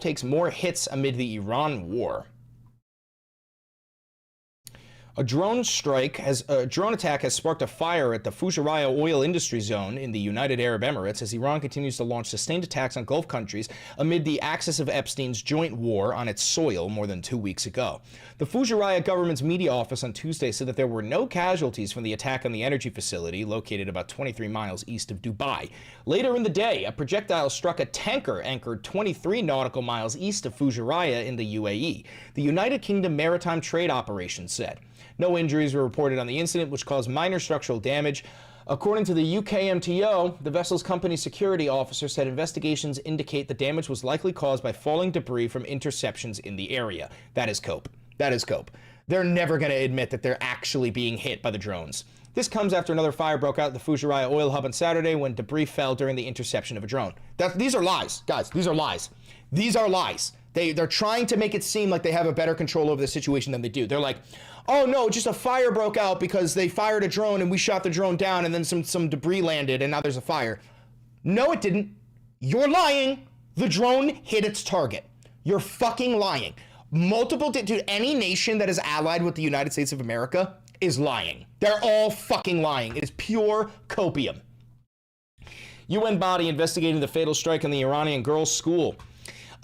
takes more hits amid the Iran war. A drone attack has sparked a fire at the Fujairah oil industry zone in the United Arab Emirates as Iran continues to launch sustained attacks on Gulf countries amid the Axis of Epstein's joint war on its soil more than 2 weeks ago. The Fujairah government's media office on Tuesday said that there were no casualties from the attack on the energy facility located about 23 miles east of Dubai. Later in the day, a projectile struck a tanker anchored 23 nautical miles east of Fujairah in the UAE, the United Kingdom Maritime Trade Operations said. No injuries were reported on the incident, which caused minor structural damage. According to the UKMTO, the vessel's company security officer said investigations indicate the damage was likely caused by falling debris from interceptions in the area. That is cope. That is cope. They're never going to admit that they're actually being hit by the drones. This comes after another fire broke out at the Fujairah oil hub on Saturday when debris fell during the interception of a drone. These are lies, guys. These are lies. These are lies. They're trying to make it seem like they have a better control over the situation than they do. They're like, oh no, just a fire broke out because they fired a drone and we shot the drone down and then some debris landed and now there's a fire. No, it didn't. You're lying. The drone hit its target. You're fucking lying. Dude, any nation that is allied with the United States of America is lying. They're all fucking lying. It is pure copium. UN body investigating the fatal strike on the Iranian girls' school.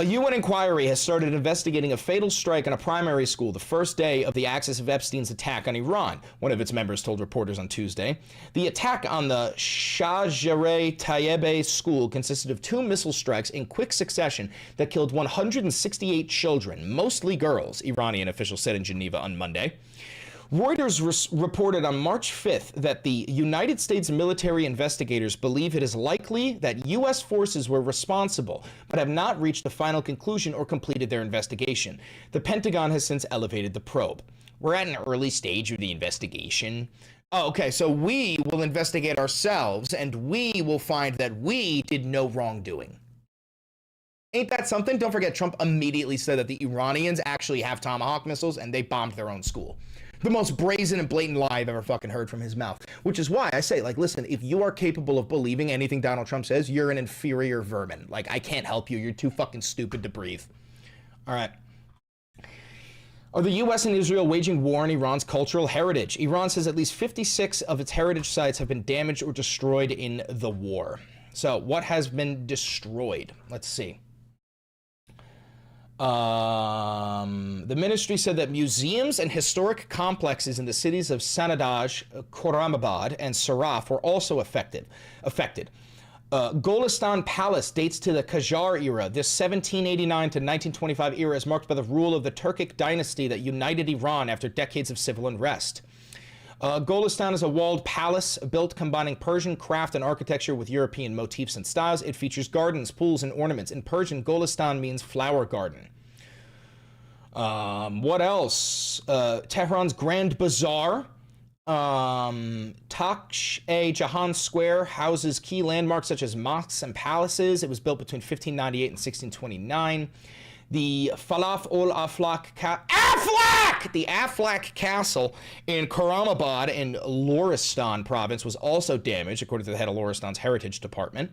A UN inquiry has started investigating a fatal strike on a primary school the first day of the axis of Epstein's attack on Iran, one of its members told reporters on Tuesday. The attack on the Shahjareh Tayyebe school consisted of 2 missile strikes in quick succession that killed 168 children, mostly girls, Iranian officials said in Geneva on Monday. Reuters reported on March 5th that the United States military investigators believe it is likely that U.S. forces were responsible, but have not reached a final conclusion or completed their investigation. The Pentagon has since elevated the probe. We're at an early stage of the investigation. Oh, okay, so we will investigate ourselves, and we will find that we did no wrongdoing. Ain't that something? Don't forget, Trump immediately said that the Iranians actually have Tomahawk missiles, and they bombed their own school. The most brazen and blatant lie I've ever fucking heard from his mouth, which is why I say, like, listen, if you are capable of believing anything Donald Trump says, you're an inferior vermin. Like, I can't help you. You're too fucking stupid to breathe. All right. Are the U.S. and Israel waging war on Iran's cultural heritage? Iran says at least 56 of its heritage sites have been damaged or destroyed in the war. So what has been destroyed? Let's see. The ministry said that museums and historic complexes in the cities of Sanadaj, Khorramabad, and Saraf were also affected. Golistan Palace dates to the Qajar era. This 1789 to 1925 era is marked by the rule of the Turkic dynasty that united Iran after decades of civil unrest. Golistan is a walled palace built combining Persian craft and architecture with European motifs and styles. It features gardens, pools, and ornaments. In Persian, Golistan means flower garden. What else? Tehran's Grand Bazaar. Taksh-e-Jahan Square houses key landmarks such as mosques and palaces. It was built between 1598 and 1629. The the Aflaq Castle in Khorramabad in Loristan province was also damaged, according to the head of Loristan's Heritage Department.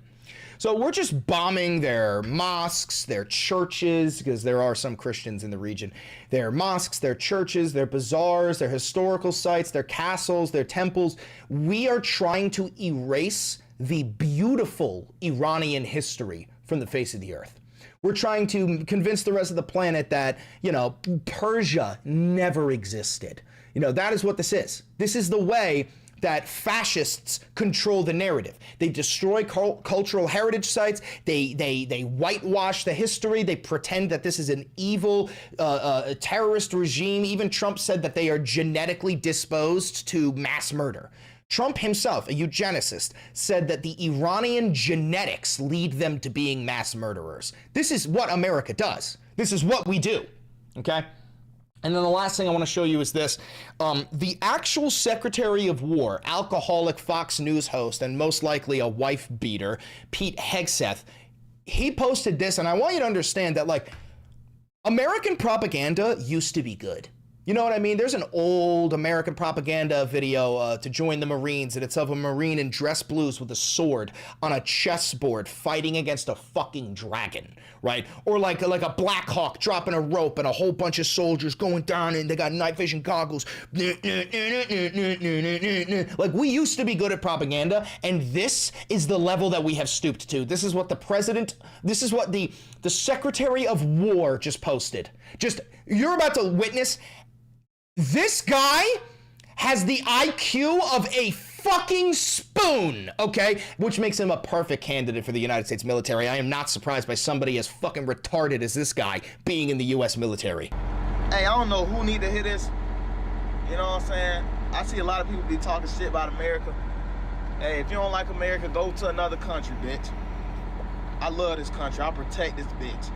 So we're just bombing their mosques, their churches, because there are some Christians in the region. Their mosques, their churches, their bazaars, their historical sites, their castles, their temples. We are trying to erase the beautiful Iranian history from the face of the earth. We're trying to convince the rest of the planet that, you know, Persia never existed. You know, that is what this is. This is the way that fascists control the narrative. They destroy cultural heritage sites. They whitewash the history. They pretend that this is an evil terrorist regime. Even Trump said that they are genetically disposed to mass murder. Trump himself, a eugenicist, said that the Iranian genetics lead them to being mass murderers. This is what America does. This is what we do, okay? And then the last thing I want to show you is this. The actual Secretary of War, alcoholic Fox News host, and most likely a wife beater, Pete Hegseth, he posted this, and I want you to understand that, like, American propaganda used to be good. You know what I mean? There's an old American propaganda video to join the Marines, and it's of a Marine in dress blues with a sword on a chessboard fighting against a fucking dragon, right? Or like a Black Hawk dropping a rope and a whole bunch of soldiers going down and they got night vision goggles. Like, we used to be good at propaganda, and this is the level that we have stooped to. This is what the president, this is what the Secretary of War just posted. You're about to witness. This guy has the IQ of a fucking spoon, okay? Which makes him a perfect candidate for the United States military. I am not surprised by somebody as fucking retarded as this guy being in the U.S. military. Hey, I don't know who need to hear this. You know what I'm saying? I see a lot of people be talking shit about America. Hey, if you don't like America, go to another country, bitch. I love this country. I'll protect this bitch.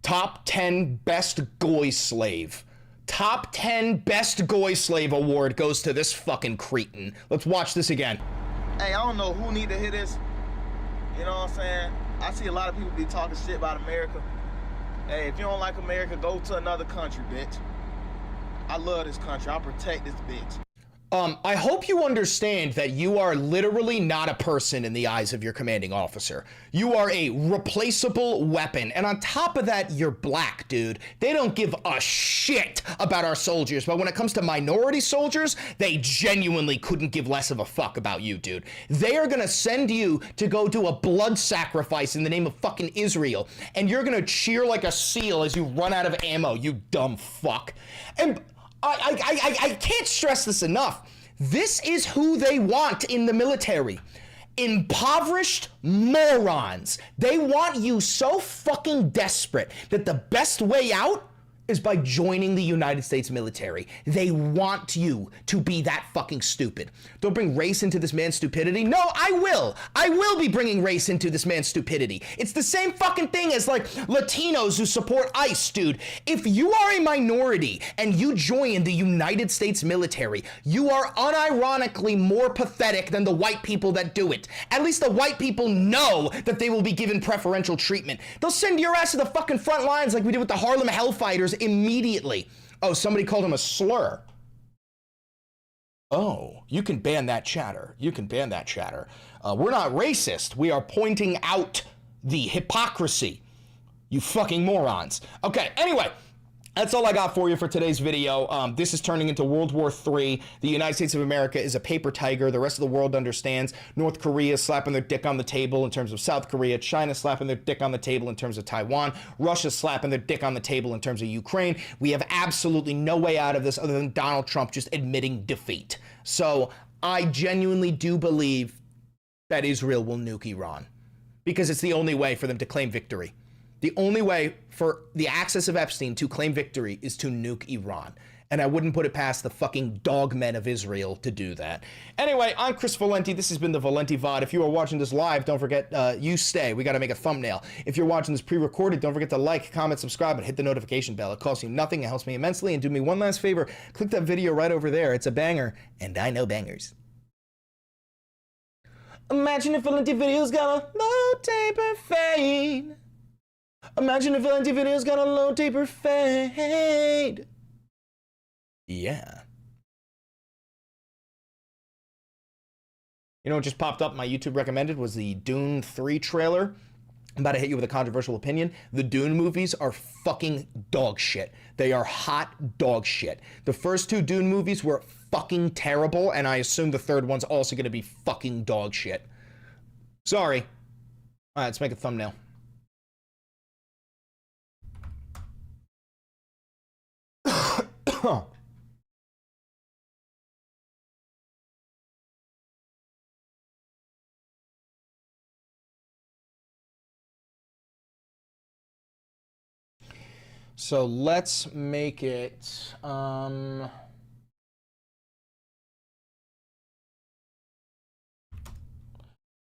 Top 10 best goy slave. Top 10 best goy slave award goes to this fucking cretin. Let's watch this again. Hey, I don't know who need to hear this. You know what I'm saying? I see a lot of people be talking shit about America. Hey, if you don't like America, go to another country, bitch. I love this country. I'll protect this bitch. I hope you understand that you are literally not a person in the eyes of your commanding officer. You are a replaceable weapon. And on top of that, you're black, dude. They don't give a shit about our soldiers. But when it comes to minority soldiers, they genuinely couldn't give less of a fuck about you, dude. They are gonna send you to go do a blood sacrifice in the name of fucking Israel. And you're gonna cheer like a seal as you run out of ammo, you dumb fuck. And I can't stress this enough. This is who they want in the military. Impoverished morons. They want you so fucking desperate that the best way out is by joining the United States military. They want you to be that fucking stupid. Don't bring race into this man's stupidity. No, I will. I will be bringing race into this man's stupidity. It's the same fucking thing as like Latinos who support ICE, dude. If you are a minority and you join the United States military, you are unironically more pathetic than the white people that do it. At least the white people know that they will be given preferential treatment. They'll send your ass to the fucking front lines like we did with the Harlem Hellfighters immediately. Oh, somebody called him a slur. Oh, you can ban that chatter. You can ban that chatter. We're not racist. We are pointing out the hypocrisy. You fucking morons. Okay, anyway, that's all I got for you for today's video. This is turning into World War III. The United States of America is a paper tiger. The rest of the world understands. North Korea is slapping their dick on the table in terms of South Korea. China slapping their dick on the table in terms of Taiwan. Russia slapping their dick on the table in terms of Ukraine. We have absolutely no way out of this other than Donald Trump just admitting defeat. So I genuinely do believe that Israel will nuke Iran because it's the only way for them to claim victory. The only way for the Axis of Epstein to claim victory is to nuke Iran. And I wouldn't put it past the fucking dogmen of Israel to do that. Anyway, I'm Chris Valenti. This has been the Valenti VOD. If you are watching this live, don't forget, you stay. We got to make a thumbnail. If you're watching this pre-recorded, don't forget to like, comment, subscribe, and hit the notification bell. It costs you nothing. It helps me immensely. And do me one last favor. Click that video right over there. It's a banger. And I know bangers. Imagine if Valenti videos got a low taper fade. Imagine if Valenti videos got a low taper fade. Yeah. You know what just popped up my YouTube recommended was the Dune 3 trailer. I'm about to hit you with a controversial opinion. The Dune movies are fucking dog shit. They are hot dog shit. The first two Dune movies were fucking terrible, and I assume the third one's also gonna be fucking dog shit. Sorry. All right, let's make a thumbnail. So let's make it,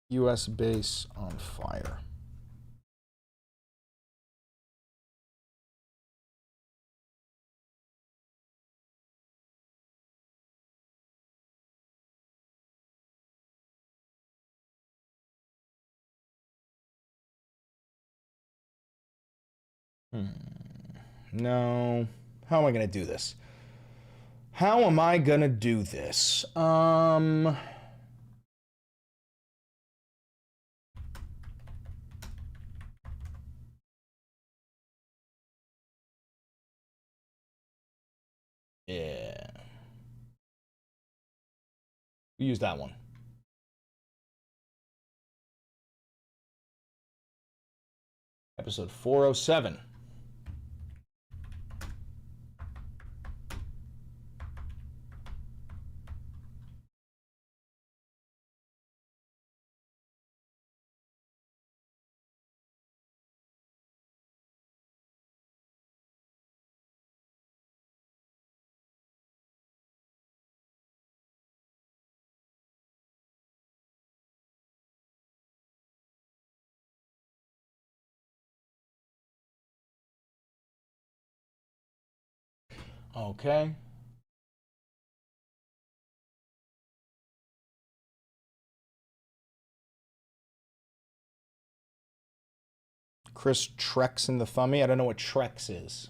U.S. base on fire. No. How am I gonna do this? How am I gonna do this? Yeah. We use that one. Episode 407. Okay. Chris Trex in the thummy. I don't know what Trex is.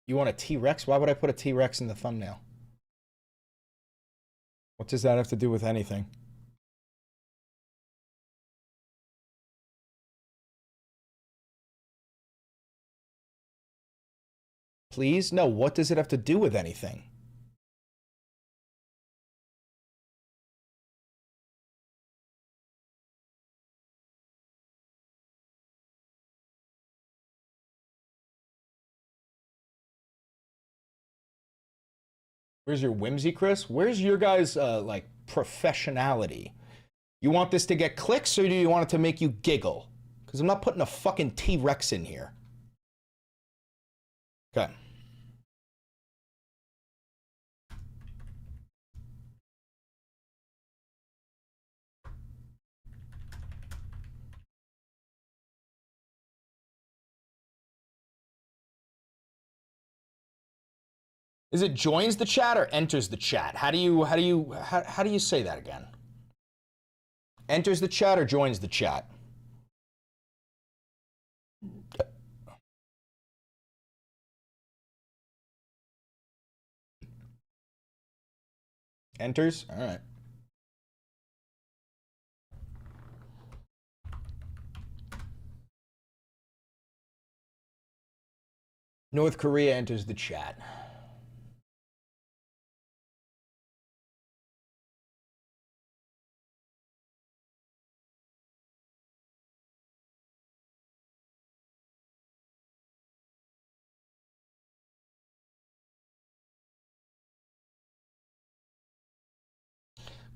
You want a T-Rex? Why would I put a T-Rex in the thumbnail? What does that have to do with anything? Please? No, what does it have to do with anything? Where's your whimsy, Chris? Where's your guys' like professionality? You want this to get clicks, or do you want it to make you giggle? Because I'm not putting a fucking T-Rex in here. Okay. Is it joins the chat or enters the chat? How do you say that again? Enters the chat or joins the chat? Enters? All right. North Korea enters the chat.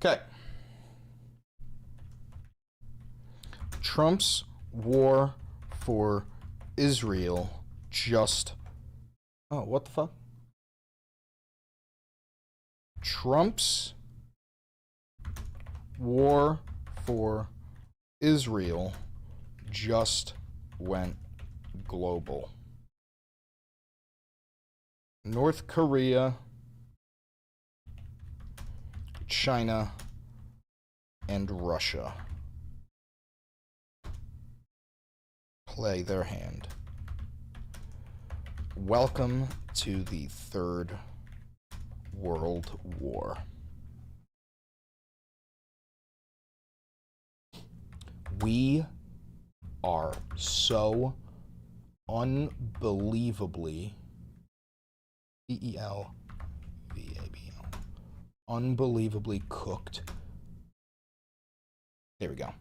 Okay. Trump's war for Israel just... Oh, what the fuck? Trump's war for Israel just went global. North Korea, China, and Russia play their hand. Welcome to the Third World War. We are so unbelievably Belvabl, unbelievably cooked. There we go.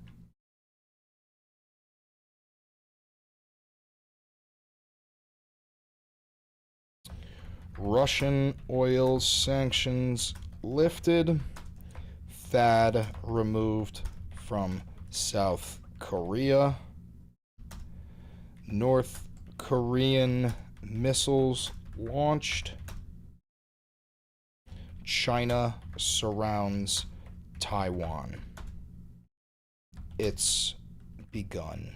Russian oil sanctions lifted. THAAD removed from South Korea. North Korean missiles launched. China surrounds Taiwan. It's begun.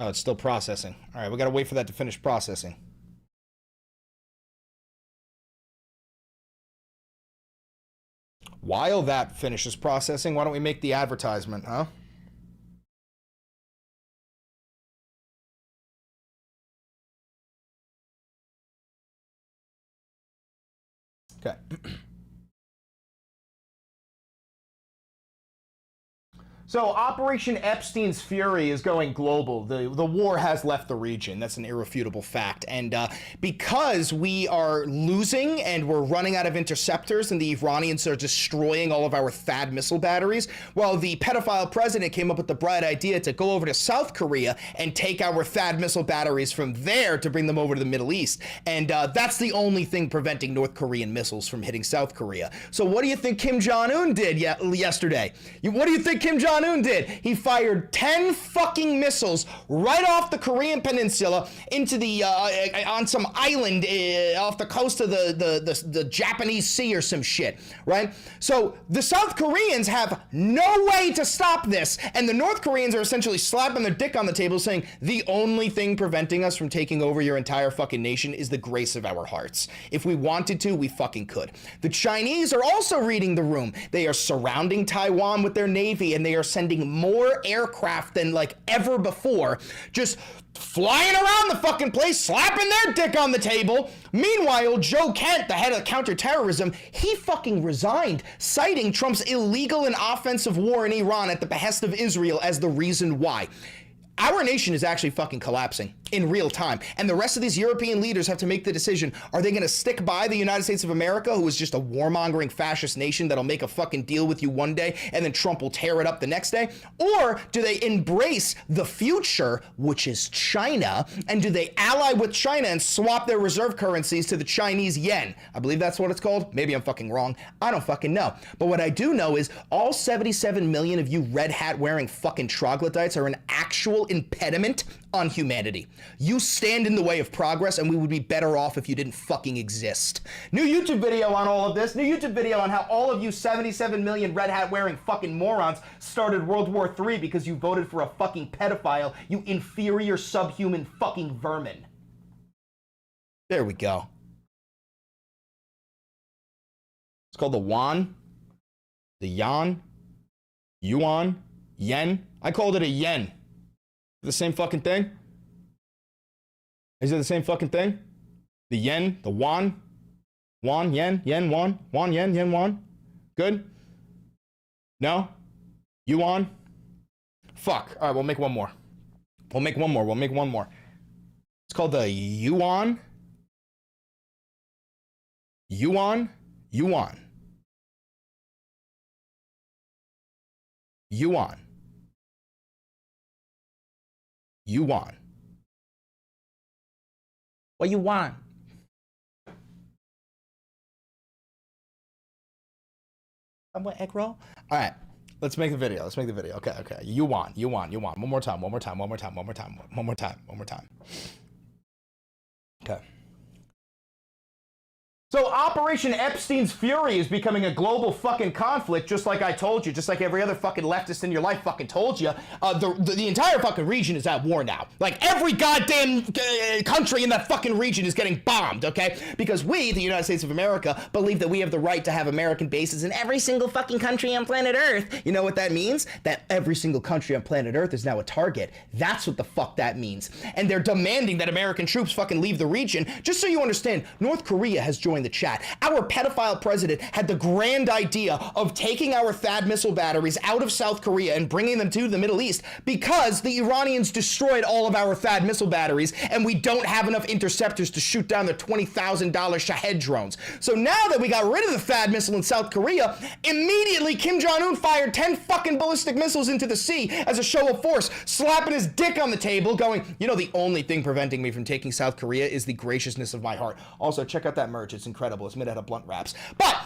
Oh, it's still processing. All right, we gotta wait for that to finish processing. While that finishes processing, why don't we make the advertisement, huh? Okay. So Operation Epstein's Fury is going global. The war has left the region. That's an irrefutable fact. And because we are losing and we're running out of interceptors and the Iranians are destroying all of our THAAD missile batteries, well, the pedophile president came up with the bright idea to go over to South Korea and take our THAAD missile batteries from there to bring them over to the Middle East. And that's the only thing preventing North Korean missiles from hitting South Korea. So what do you think Kim Jong-un did yesterday? What do you think Kim Jong-un did? He fired 10 fucking missiles right off the Korean peninsula into the on some island off the coast of the Japanese Sea or some shit, right? So the South Koreans have no way to stop this, and the North Koreans are essentially slapping their dick on the table saying the only thing preventing us from taking over your entire fucking nation is the grace of our hearts. If we wanted to, we fucking could. The Chinese are also reading the room. They are surrounding Taiwan with their navy, and they are sending more aircraft than like ever before, just flying around the fucking place, slapping their dick on the table. Meanwhile, Joe Kent, the head of counterterrorism, he fucking resigned, citing Trump's illegal and offensive war in Iran at the behest of Israel as the reason why. Our nation is actually fucking collapsing in real time. And the rest of these European leaders have to make the decision. Are they going to stick by the United States of America, who is just a warmongering fascist nation that'll make a fucking deal with you one day and then Trump will tear it up the next day? Or do they embrace the future, which is China? And do they ally with China and swap their reserve currencies to the Chinese yen? I believe that's what it's called. Maybe I'm fucking wrong. I don't fucking know. But what I do know is all 77 million of you red hat wearing fucking troglodytes are an actual impediment on humanity. You stand in the way of progress, and we would be better off if you didn't fucking exist. New YouTube video on all of this. New YouTube video on how all of you 77 million red hat wearing fucking morons started World War III because you voted for a fucking pedophile, you inferior subhuman fucking vermin. There we go. It's called the yuan, yuan, yen. I called it a yen. The same fucking thing? Is it the same fucking thing? The yen, the yuan, yen, yuan, yen, yuan. Good? No? Yuan? Fuck. All right, we'll make one more. We'll make one more. It's called the yuan. Yuan. What you want? I want egg roll. All right, let's make the video. Okay. You want. One more time. Okay. So Operation Epstein's Fury is becoming a global fucking conflict, just like I told you, just like every other fucking leftist in your life fucking told you. The entire fucking region is at war now. Like every goddamn country in that fucking region is getting bombed, okay? Because we, the United States of America, believe that we have the right to have American bases in every single fucking country on planet Earth. You know what that means? That every single country on planet Earth is now a target. That's what the fuck that means. And they're demanding that American troops fucking leave the region. Just so you understand, North Korea has joined the chat. Our pedophile president had the grand idea of taking our THAAD missile batteries out of South Korea and bringing them to the Middle East because the Iranians destroyed all of our THAAD missile batteries and we don't have enough interceptors to shoot down the $20,000 Shahed drones. So now that we got rid of the THAAD missile in South Korea, immediately Kim Jong-un fired 10 fucking ballistic missiles into the sea as a show of force, slapping his dick on the table going, you know, the only thing preventing me from taking South Korea is the graciousness of my heart. Also, check out that merch. It's incredible. It's made out of blunt wraps. But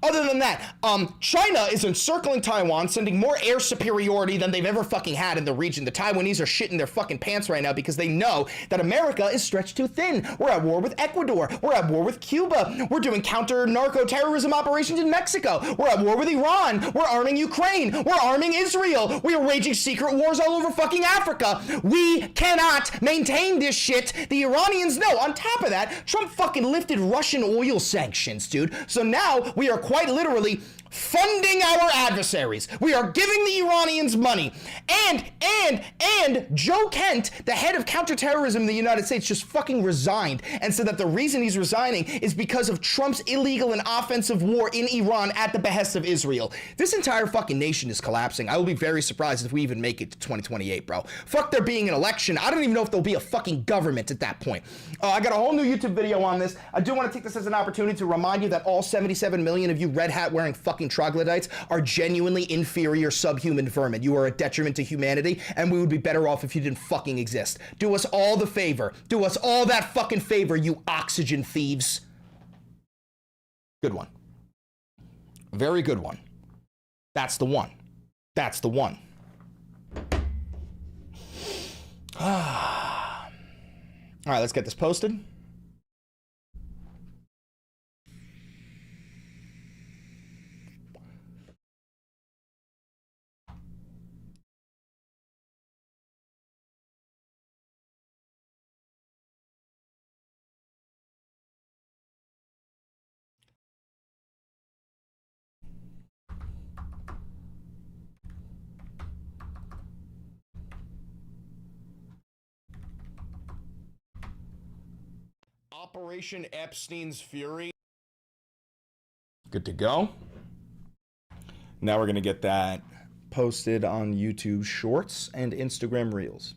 other than that, China is encircling Taiwan, sending more air superiority than they've ever fucking had in the region. The Taiwanese are shitting their fucking pants right now because they know that America is stretched too thin. We're at war with Ecuador. We're at war with Cuba. We're doing counter-narco-terrorism operations in Mexico. We're at war with Iran. We're arming Ukraine. We're arming Israel. We are waging secret wars all over fucking Africa. We cannot maintain this shit. The Iranians know. On top of that, Trump fucking lifted Russian oil sanctions, dude. So now we are quite literally funding our adversaries. We are giving the Iranians money. And Joe Kent, the head of counterterrorism in the United States, just fucking resigned and said that the reason he's resigning is because of Trump's illegal and offensive war in Iran at the behest of Israel. This entire fucking nation is collapsing. I will be very surprised if we even make it to 2028, bro. Fuck there being an election. I don't even know if there'll be a fucking government at that point. I got a whole new YouTube video on this. I do want to take this as an opportunity to remind you that all 77 million of you red hat wearing fucking troglodytes are genuinely inferior subhuman vermin. You are a detriment to humanity, and we would be better off if you didn't fucking exist. Do us all the favor. Do us all that fucking favor, you oxygen thieves. Good one. Very good one. That's the one. That's the one. All right, let's get this posted. Operation Epstein's Fury. Good to go. Now we're going to get that posted on YouTube Shorts and Instagram Reels.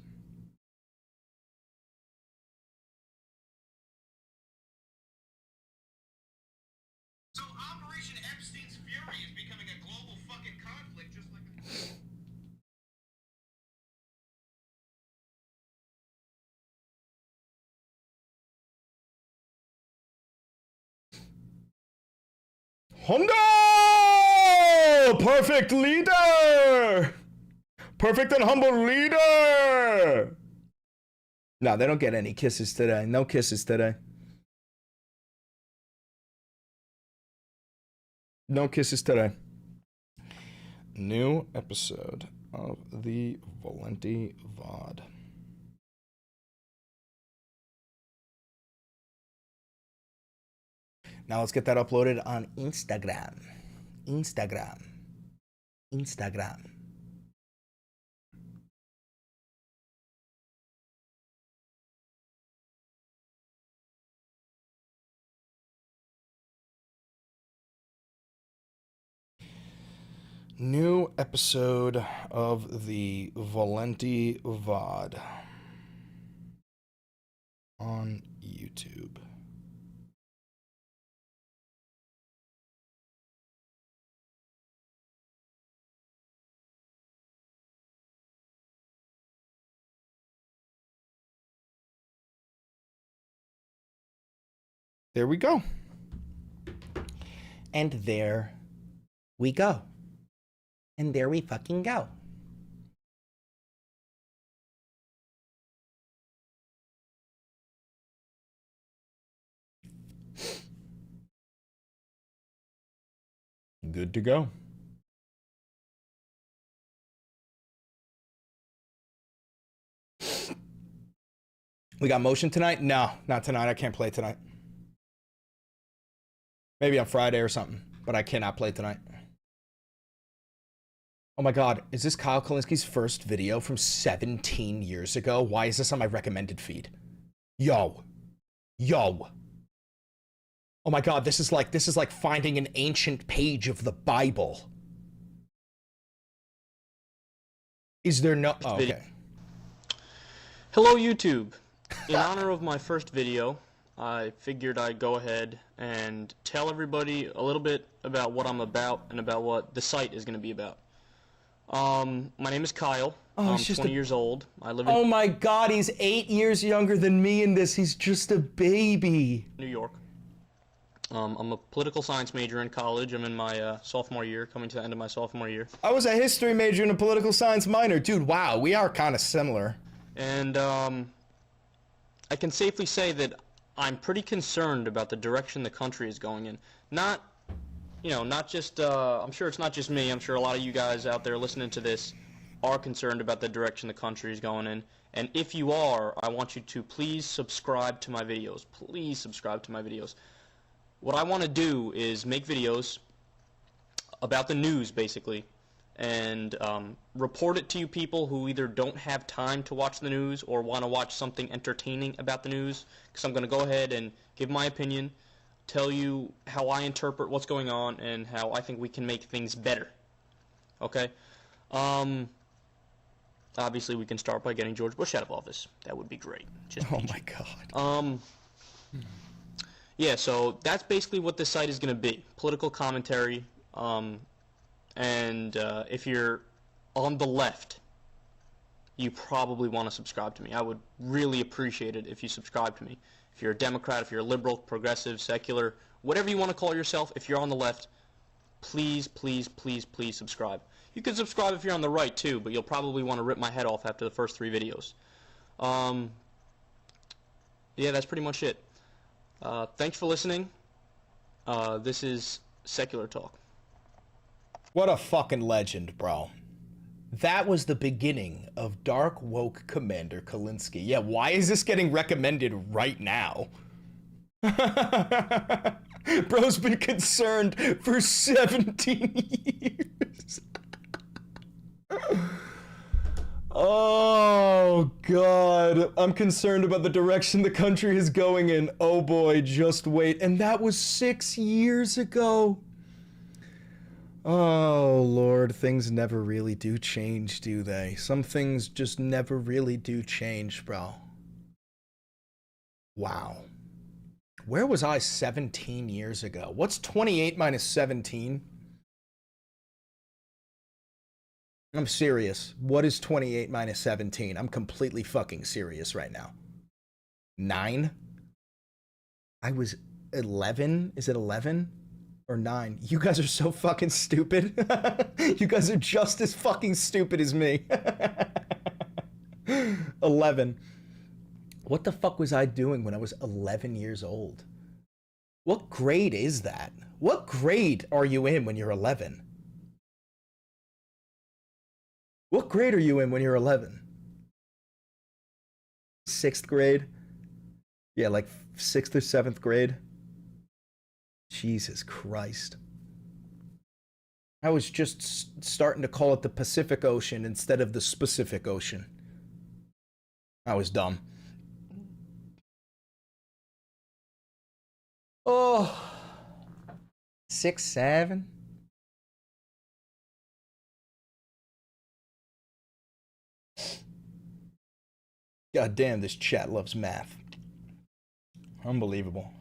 So Operation Epstein's Fury is becoming a global fucking conflict just like Hondo! Perfect leader! Perfect and humble leader! No, they don't get any kisses today. No kisses today. No kisses today. New episode of the Valenti VOD. Now let's get that uploaded on Instagram. Instagram. New episode of the Valenti VOD on YouTube. There we go. And there we go. And there we fucking go. Good to go. We got motion tonight? No, not tonight. I can't play tonight. Maybe on Friday or something, but I cannot play tonight. Oh my God, is this Kyle Kalinski's first video from 17 years ago? Why is this on my recommended feed? Yo. Oh my God, this is like finding an ancient page of the Bible. Is there no... Oh, okay. Hello, YouTube. In honor of my first video, I figured I'd go ahead and tell everybody a little bit about what I'm about and about what the site is going to be about. My name is Kyle. I'm 20 years old. I live in... Oh my God, he's 8 years younger than me in this. He's just a baby. New York. I'm a political science major in college. I'm in my sophomore year, coming to the end of my sophomore year. I was a history major and a political science minor. Dude, wow, we are kind of similar. And I can safely say that I'm pretty concerned about the direction the country is going in. Not just, I'm sure it's not just me. I'm sure a lot of you guys out there listening to this are concerned about the direction the country is going in. And if you are, I want you to please subscribe to my videos. Please subscribe to my videos. What I want to do is make videos about the news, basically, and report it to you people who either don't have time to watch the news or want to watch something entertaining about the news, because I'm going to go ahead and give my opinion, tell you how I interpret what's going on, and how I think we can make things better. Okay? Obviously, we can start by getting George Bush out of office. That would be great. Just Oh peachy. my god. Yeah, so that's basically what this site is going to be. Political commentary. And if you're on the left, you probably want to subscribe to me. I would really appreciate it if you subscribe to me. If you're a Democrat, if you're a liberal, progressive, secular, whatever you want to call yourself, if you're on the left, please, please, please, please subscribe. You can subscribe if you're on the right too, but you'll probably want to rip my head off after the first 3 videos. Yeah, that's pretty much it. Thanks for listening. This is Secular Talk. What a fucking legend, bro. That was the beginning of Dark Woke Commander Kalinsky. Yeah, why is this getting recommended right now? Bro's been concerned for 17 years. Oh, God. I'm concerned about the direction the country is going in. Oh, boy, just wait. And that was 6 years ago. Oh, Lord, things never really do change, do they? Some things just never really do change, bro. Wow. Where was I 17 years ago? What's 28 minus 17? I'm serious. What is 28 minus 17? I'm completely fucking serious right now. 9? I was 11? Is it 11? Or 9? You guys are so fucking stupid. You guys are just as fucking stupid as me. 11. What the fuck was I doing when I was 11 years old? What grade is that? What grade are you in when you're 11? What grade are you in when you're 11? 6th grade? Yeah, like 6th or 7th grade. Jesus Christ. I was just starting to call it the Pacific Ocean instead of the Specific Ocean. I was dumb. Oh. 6, 7. God damn, this chat loves math. Unbelievable.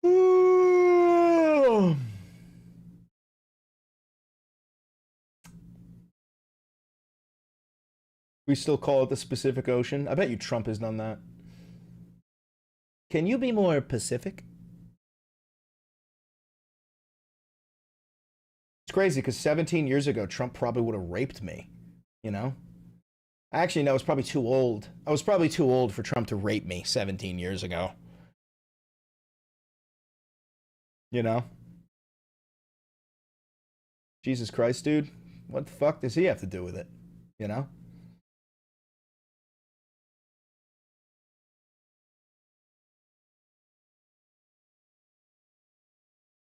Ooh. We still call it the Pacific Ocean. I bet you Trump has done that. Can you be more Pacific? It's crazy because 17 years ago, Trump probably would have raped me, you know? Actually, no, I was probably too old. I was probably too old for Trump to rape me 17 years ago. You know? Jesus Christ, dude. What the fuck does he have to do with it? You know?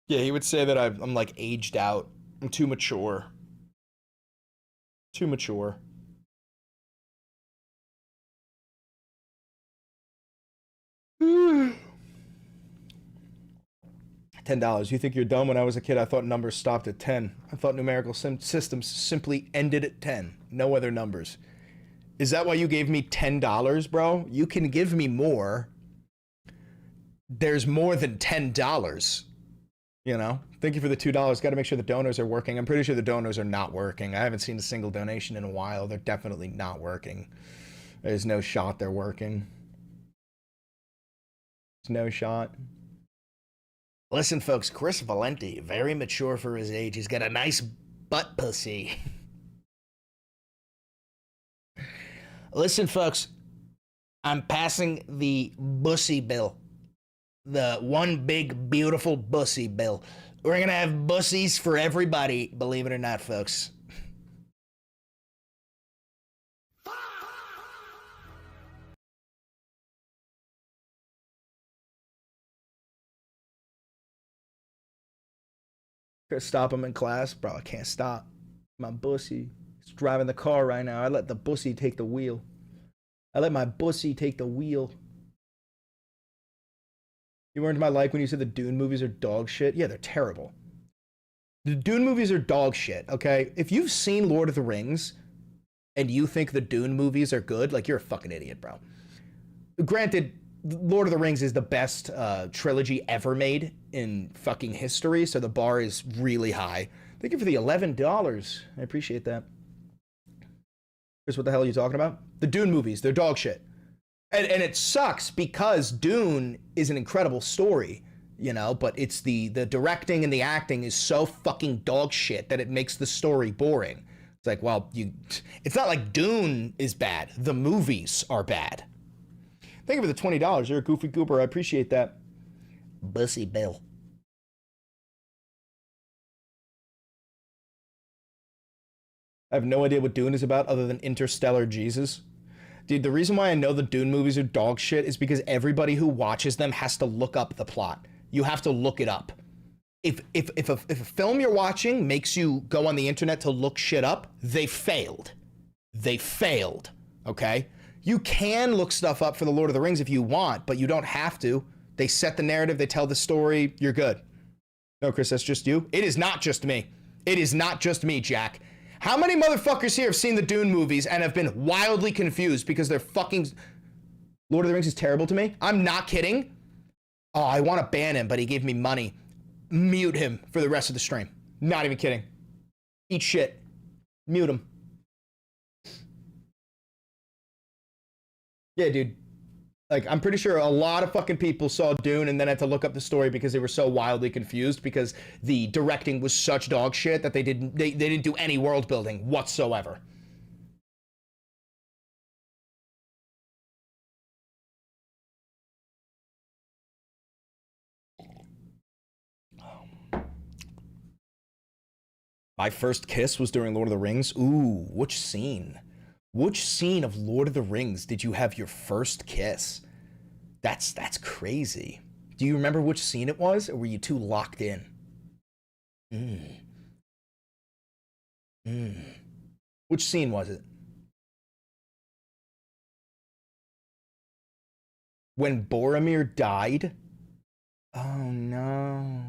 Yeah, he would say that I'm like aged out. I'm too mature. Too mature. $10. You think you're dumb? When I was a kid, I thought numbers stopped at 10. I thought numerical systems simply ended at 10. No other numbers. Is that why you gave me $10, bro? You can give me more. There's more than $10. You know? Thank you for the $2. Got to make sure the donors are working. I'm pretty sure the donors are not working. I haven't seen a single donation in a while. They're definitely not working. There's no shot they're working. There's no shot. Listen, folks, Chris Valenti, very mature for his age. He's got a nice butt pussy. Listen, folks, I'm passing the bussy bill. The one big, beautiful bussy bill. We're going to have bussies for everybody, believe it or not, folks. Gotta stop him in class. Bro, I can't stop. My bussy is driving the car right now. I let the bussy take the wheel. I let my bussy take the wheel. You weren't my like when you said the Dune movies are dog shit? Yeah, they're terrible. The Dune movies are dog shit, okay? If you've seen Lord of the Rings and you think the Dune movies are good, like, you're a fucking idiot, bro. Granted, Lord of the Rings is the best trilogy ever made in fucking history, so the bar is really high. Thank you for the $11. I appreciate that. Chris, what the hell are you talking about? The Dune movies, they're dog shit. And it sucks because Dune is an incredible story, you know, but it's the directing and the acting is so fucking dog shit that it makes the story boring. It's like, well, it's not like Dune is bad. The movies are bad. Thank you for the $20. You're a goofy goober. I appreciate that. Bussy Bill. I have no idea what Dune is about other than interstellar Jesus. Dude, the reason why I know the Dune movies are dog shit is because everybody who watches them has to look up the plot. You have to look it up. If a film you're watching makes you go on the internet to look shit up, they failed. They failed, okay? You can look stuff up for the Lord of the Rings if you want, but you don't have to. They set the narrative, they tell the story, you're good. No, Chris, that's just you? It is not just me. It is not just me, Jack. How many motherfuckers here have seen the Dune movies and have been wildly confused because they're fucking... Lord of the Rings is terrible to me? I'm not kidding. Oh, I want to ban him, but he gave me money. Mute him for the rest of the stream. Not even kidding. Eat shit. Mute him. Yeah, dude. Like, I'm pretty sure a lot of fucking people saw Dune and then had to look up the story because they were so wildly confused because the directing was such dog shit that they didn't do any world building whatsoever. My first kiss was during Lord of the Rings. Ooh, which scene? Which scene of Lord of the Rings did you have your first kiss? That's crazy. Do you remember which scene it was, or were you too locked in? Which scene was it? When Boromir died? Oh no.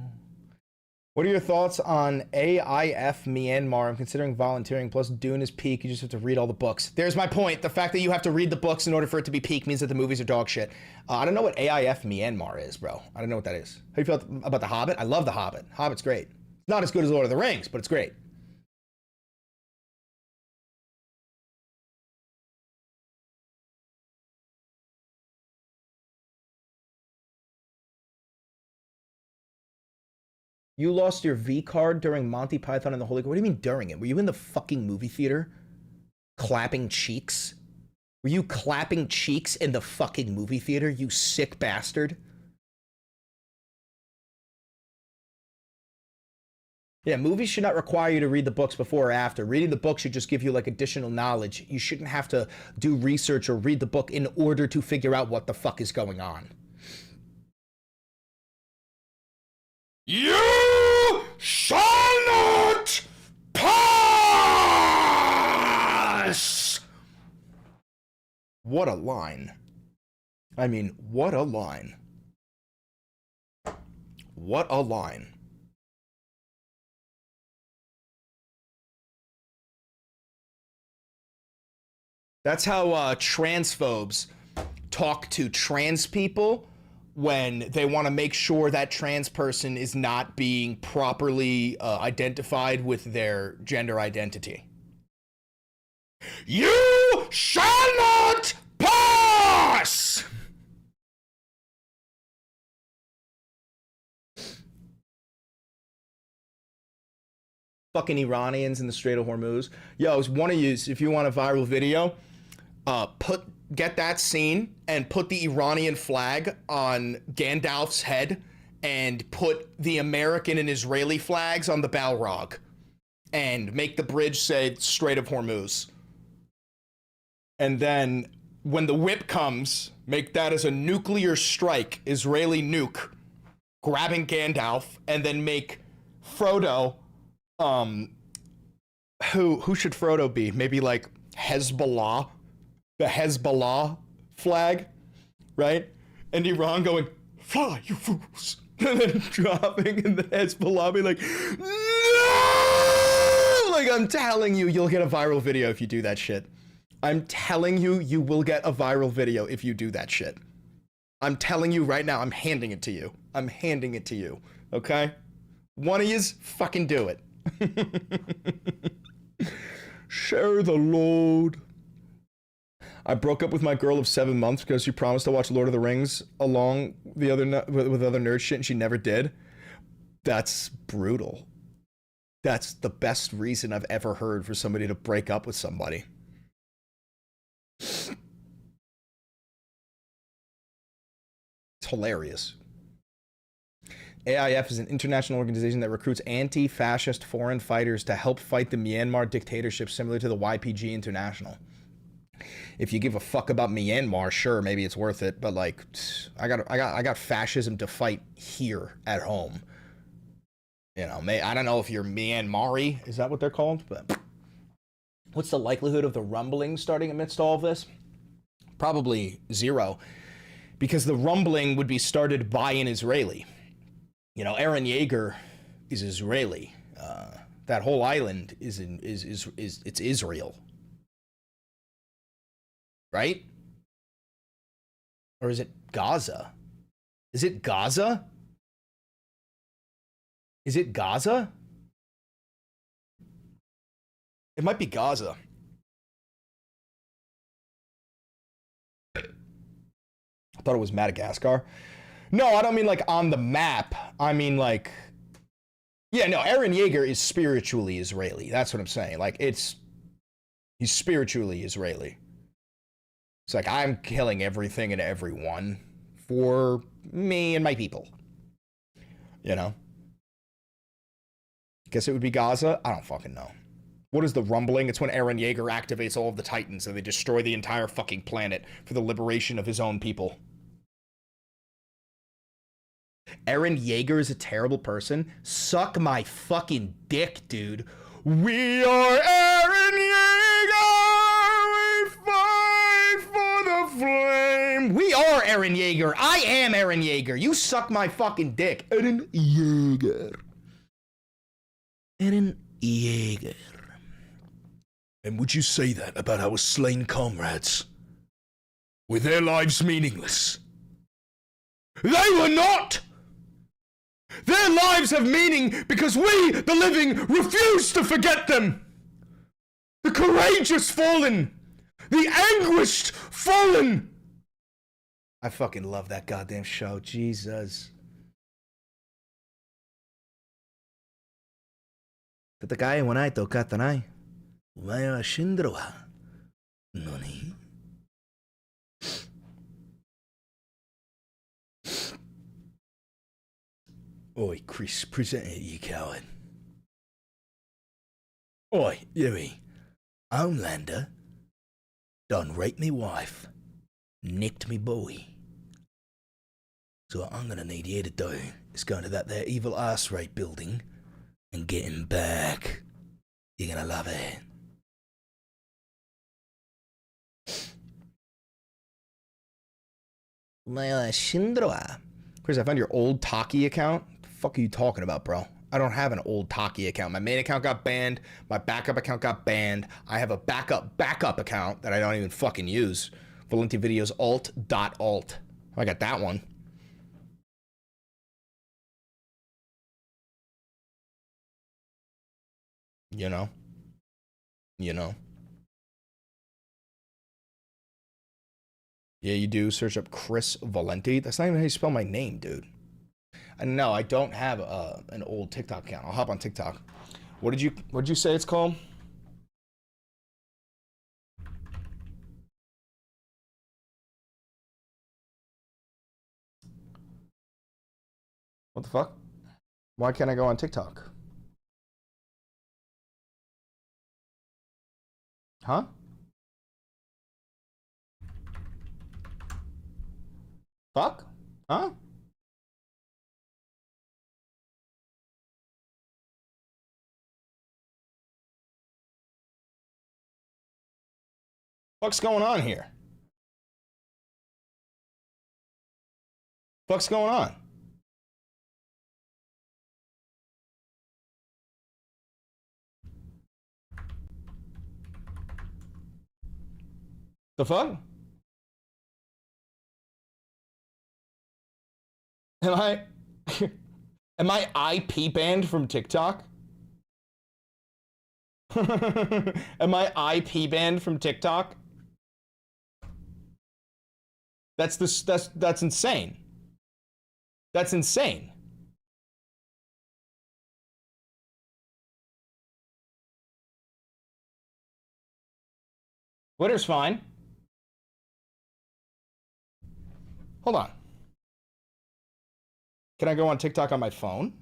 What are your thoughts on AIF Myanmar? I'm considering volunteering, plus Dune is peak, you just have to read all the books. There's my point. The fact that you have to read the books in order for it to be peak means that the movies are dog shit. I don't know what AIF Myanmar is, bro. I don't know what that is. How do you feel about The Hobbit? I love The Hobbit. Hobbit's great. It's not as good as Lord of the Rings, but it's great. You lost your V card during Monty Python and the Holy Grail. What do you mean during it? Were you in the fucking movie theater clapping cheeks? Were you clapping cheeks in the fucking movie theater, you sick bastard? Yeah, movies should not require you to read the books before or after. Reading the book should just give you like additional knowledge. You shouldn't have to do research or read the book in order to figure out what the fuck is going on. You shall not pass! What a line. I mean, what a line. What a line. That's how transphobes talk to trans people when they want to make sure that trans person is not being properly identified with their gender identity. You shall not pass! Fucking Iranians in the Strait of Hormuz. Yo, it's one of you, if you want a viral video, get that scene and put the Iranian flag on Gandalf's head and put the American and Israeli flags on the Balrog and make the bridge say Strait of Hormuz. And then when the whip comes, make that as a nuclear strike, Israeli nuke, grabbing Gandalf, and then make Frodo, who should Frodo be? Maybe like Hezbollah, the Hezbollah flag, right? And Iran going, fly, you fools. And then dropping, and the Hezbollah be like, no! Like, I'm telling you, you'll get a viral video if you do that shit. I'm telling you, you will get a viral video if you do that shit. I'm telling you right now, I'm handing it to you. I'm handing it to you, okay? One of yous, fucking do it. Share the load. I broke up with my girl of 7 months because she promised to watch Lord of the Rings along with other nerd shit and she never did. That's brutal. That's the best reason I've ever heard for somebody to break up with somebody. It's hilarious. AIF is an international organization that recruits anti-fascist foreign fighters to help fight the Myanmar dictatorship, similar to the YPG International. If you give a fuck about Myanmar, sure, maybe it's worth it, but like, I got fascism to fight here at home. You know, I don't know if you're Myanmari, is that what they're called? But what's the likelihood of the rumbling starting amidst all of this? Probably zero, because the rumbling would be started by an Israeli. You know, Aaron Yeager is Israeli. That whole island is it's Israel, right? Or is it Gaza? Is it Gaza? Is it Gaza? It might be Gaza. I thought it was Madagascar. No, I don't mean like on the map. I mean like, yeah, no, Aaron Yeager is spiritually Israeli. That's what I'm saying. Like, he's spiritually Israeli. It's like, I'm killing everything and everyone for me and my people. You know? Guess it would be Gaza? I don't fucking know. What is the rumbling? It's when Aaron Yeager activates all of the Titans and they destroy the entire fucking planet for the liberation of his own people. Aaron Yeager is a terrible person? Suck my fucking dick, dude. We are Aaron Yeager! We fight for the flame! We are Aaron Yeager! I am Aaron Yeager! You suck my fucking dick! Aaron Yeager. Aaron Yeager. And would you say that about our slain comrades? Were their lives meaningless? They were not! Their lives have meaning because we, the living, refuse to forget them. The courageous fallen. The anguished fallen. I fucking love that goddamn show. Jesus. 戦いもないと勝ったない。お前は死んでるわ。何? Oi, Chris, present it, you coward. Oi, Yui. Homelander done raped me wife, nicked me boy. So what I'm gonna need you to do is go to that there evil ass rape building and get him back. You're gonna love it. Chris, I found your old Taki account. What the fuck are you talking about, bro? I don't have an old Taki account. My main account got banned. My backup account got banned. I have a backup account that I don't even fucking use. Valenti Videos alt.alt. I got that one. You know. Yeah, you do. Search up Chris Valenti. That's not even how you spell my name, dude. And no, I don't have an old TikTok account. I'll hop on TikTok. What did you say it's called? What the fuck? Why can't I go on TikTok? Huh? Fuck? Huh? What's going on here? What's going on? The fuck? Am I IP banned from TikTok? Am I IP banned from TikTok? That's insane. That's insane. Twitter's fine. Hold on. Can I go on TikTok on my phone?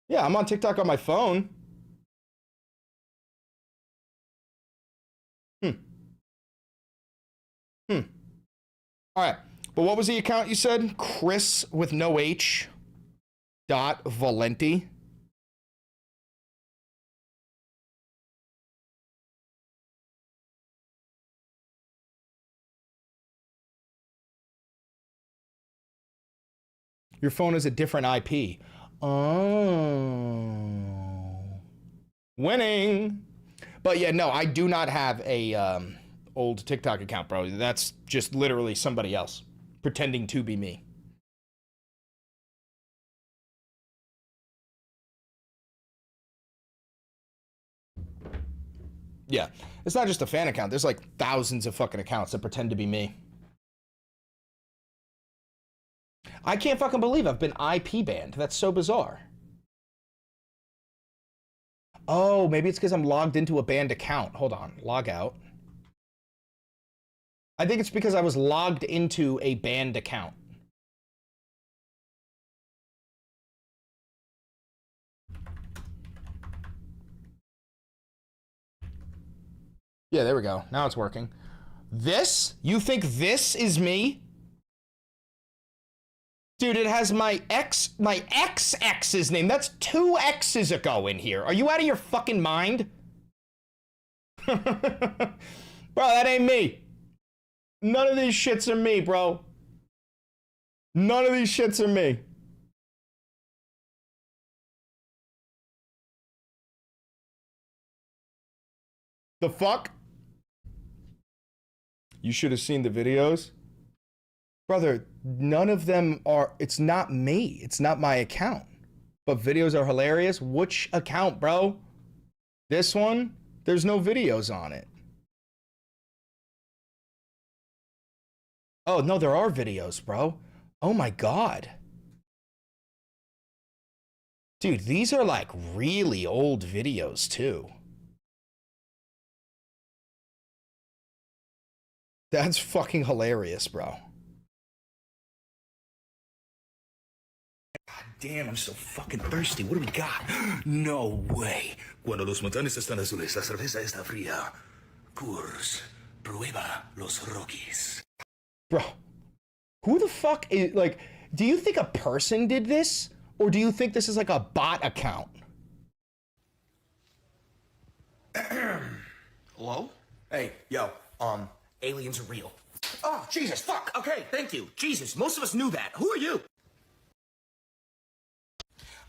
Yeah, I'm on TikTok on my phone. All right. But what was the account you said? Chris with no H dot Valenti. Your phone is a different IP. Oh. Winning. But yeah, no, I do not have a old TikTok account, bro. That's just literally somebody else pretending to be me. Yeah, it's not just a fan account. There's like thousands of fucking accounts that pretend to be me. I can't fucking believe I've been IP banned. That's so bizarre. Oh, maybe it's because I'm logged into a banned account. Hold on, log out. I think it's because I was logged into a banned account. Yeah, there we go. Now it's working. This? You think this is me? Dude, it has my ex-ex's name. That's 2 X's ago in here. Are you out of your fucking mind? Bro, that ain't me. None of these shits are me, bro. None of these shits are me. The fuck? You should have seen the videos. Brother, none of them are, it's not me. It's not my account. But videos are hilarious. Which account, bro? This one? There's no videos on it. Oh, no, there are videos, bro. Oh my God. Dude, these are like really old videos too. That's fucking hilarious, bro. God damn, I'm so fucking thirsty. What do we got? No way. Cuando los montanes están azules, la cerveza está fría. Coors, prueba los Rockies. Bro, who the fuck is, like, do you think a person did this? Or do you think this is like a bot account? Hello? Hey, yo, aliens are real. Oh, Jesus, fuck. Okay, thank you. Jesus, most of us knew that. Who are you?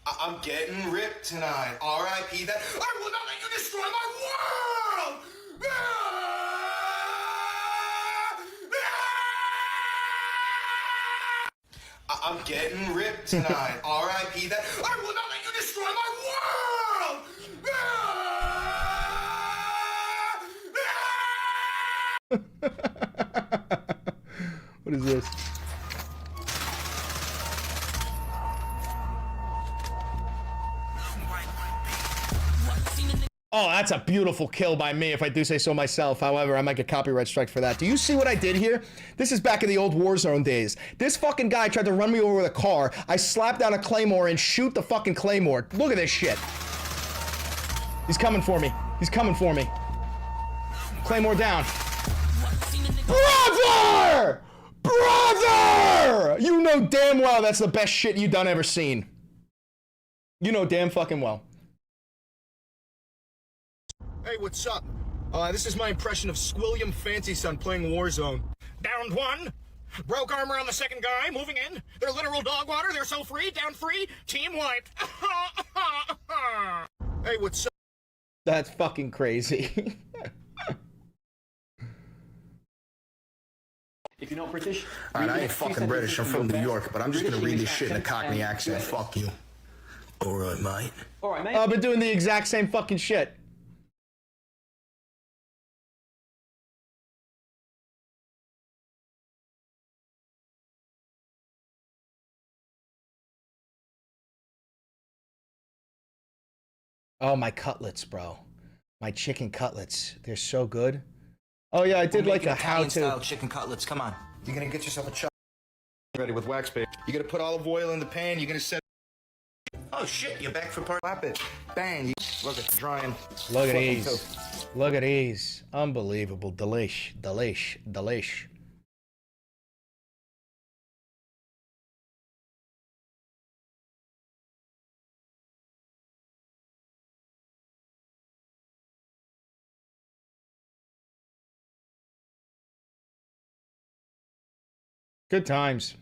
I'm getting ripped tonight. R.I.P. that. I will not let you destroy my world! I'm getting ripped tonight. R.I.P. that. I will not let you destroy my world! What is this? Oh, that's a beautiful kill by me, if I do say so myself. However, I might get copyright strike for that. Do you see what I did here? This is back in the old Warzone days. This fucking guy tried to run me over with a car. I slap down a claymore and shoot the fucking claymore. Look at this shit. He's coming for me. He's coming for me. Claymore down. Brother! Brother! You know damn well that's the best shit you done ever seen. You know damn fucking well. Hey, what's up? This is my impression of Squilliam Fancy Son playing Warzone. Downed one. Broke armor on the second guy. Moving in. They're literal dog water. They're so free. Down 3. Team wiped. Hey, what's up? That's fucking crazy. If you're not British... Alright, I ain't fucking British. I'm from New York, but I'm just gonna read this shit in a Cockney accent. Fuck you. Alright, mate. Alright, mate. I've been doing the exact same fucking shit. Oh, my cutlets, bro. My chicken cutlets. They're so good. Oh, yeah, I did like a how-to. Chicken cutlets, come on. You're gonna get yourself a chop ready with wax paper. You're gonna put olive oil in the pan. You're gonna set. Oh shit, you're back for part. Slap it. Bang. Look at drying. Look at these. Look at these. Unbelievable. Delish. Delish. Delish. Good times.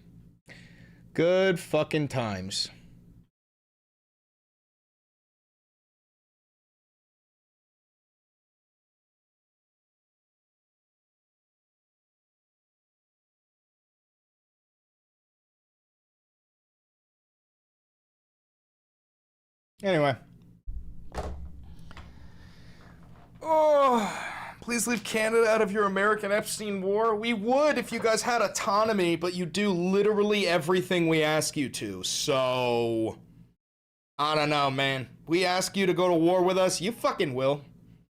Good fucking times. Anyway. Oh, please leave Canada out of your American Epstein war. We would if you guys had autonomy, but you do literally everything we ask you to. So, I don't know, man. We ask you to go to war with us, you fucking will.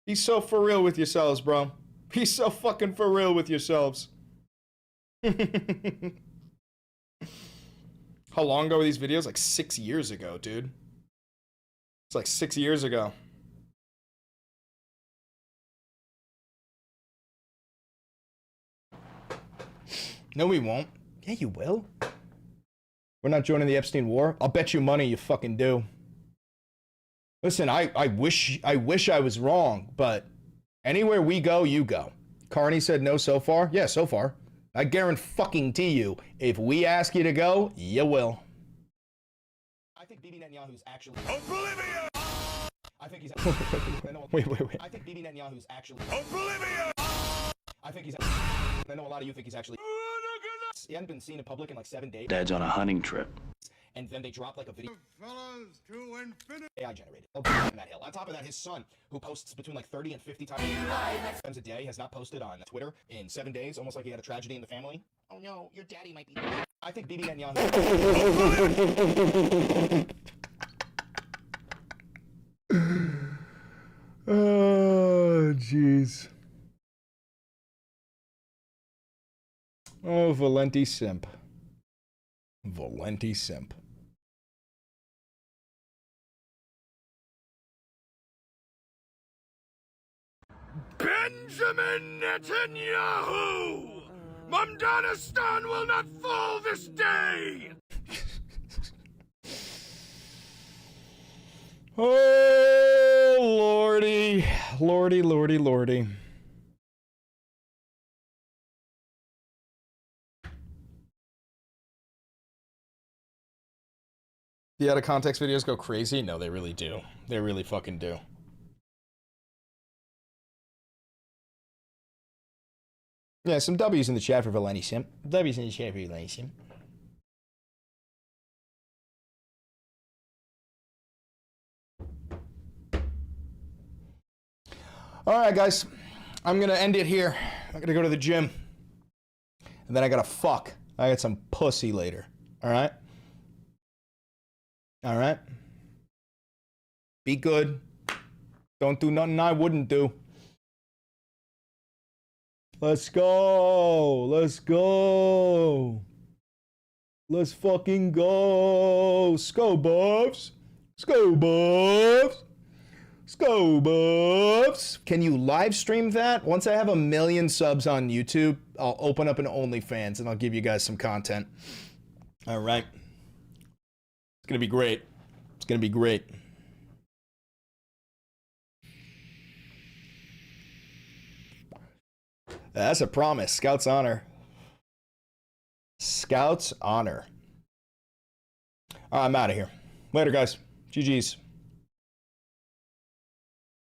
Be so for real with yourselves, bro. Be so fucking for real with yourselves. How long ago were these videos? Like 6 years ago, dude. It's like 6 years ago. No, we won't. Yeah, you will. We're not joining the Epstein war. I'll bet you money you fucking do. Listen, I wish I was wrong, but anywhere we go, you go. Carney said no so far. Yeah, so far. I guarantee you, if we ask you to go, you will. I think Bibi Netanyahu's actually. Oblivion! I think he's. Wait. I think Bibi Netanyahu's actually. Oblivion! I think he's. I know a lot of you think he's actually. He hadn't been seen in public in like 7 days. Dad's on a hunting trip. And then they dropped like a video. Fellas to infinity. AI generated. Oh, that hill. On top of that, his son, who posts between like 30 and 50 times a day, has not posted on Twitter in 7 days, almost like he had a tragedy in the family. Oh no, your daddy might be. I think Bibi Netanyahu. Oh, jeez. Oh, Valenti Simp. Valenti Simp. Benjamin Netanyahu! Mamdanistan will not fall this day! Oh, lordy. Lordy, lordy, lordy. The out of context videos go crazy? No, they really do. They really fucking do. Yeah, some W's in the chat for Valenti Simp. W's in the chat for Valenti Simp. Alright, guys. I'm gonna end it here. I'm gonna go to the gym. And then I gotta fuck. I got some pussy later. Alright? Alright? Be good. Don't do nothing I wouldn't do. Let's go. Let's go. Let's fucking go. Sko buffs. Sko buffs. Sko buffs. Can you live stream that? Once I have 1 million subs on YouTube, I'll open up an OnlyFans and I'll give you guys some content. Alright. It's gonna be great. It's gonna be great. That's a promise. Scouts honor. Scouts honor. All right, I'm out of here. Later, guys. GG's.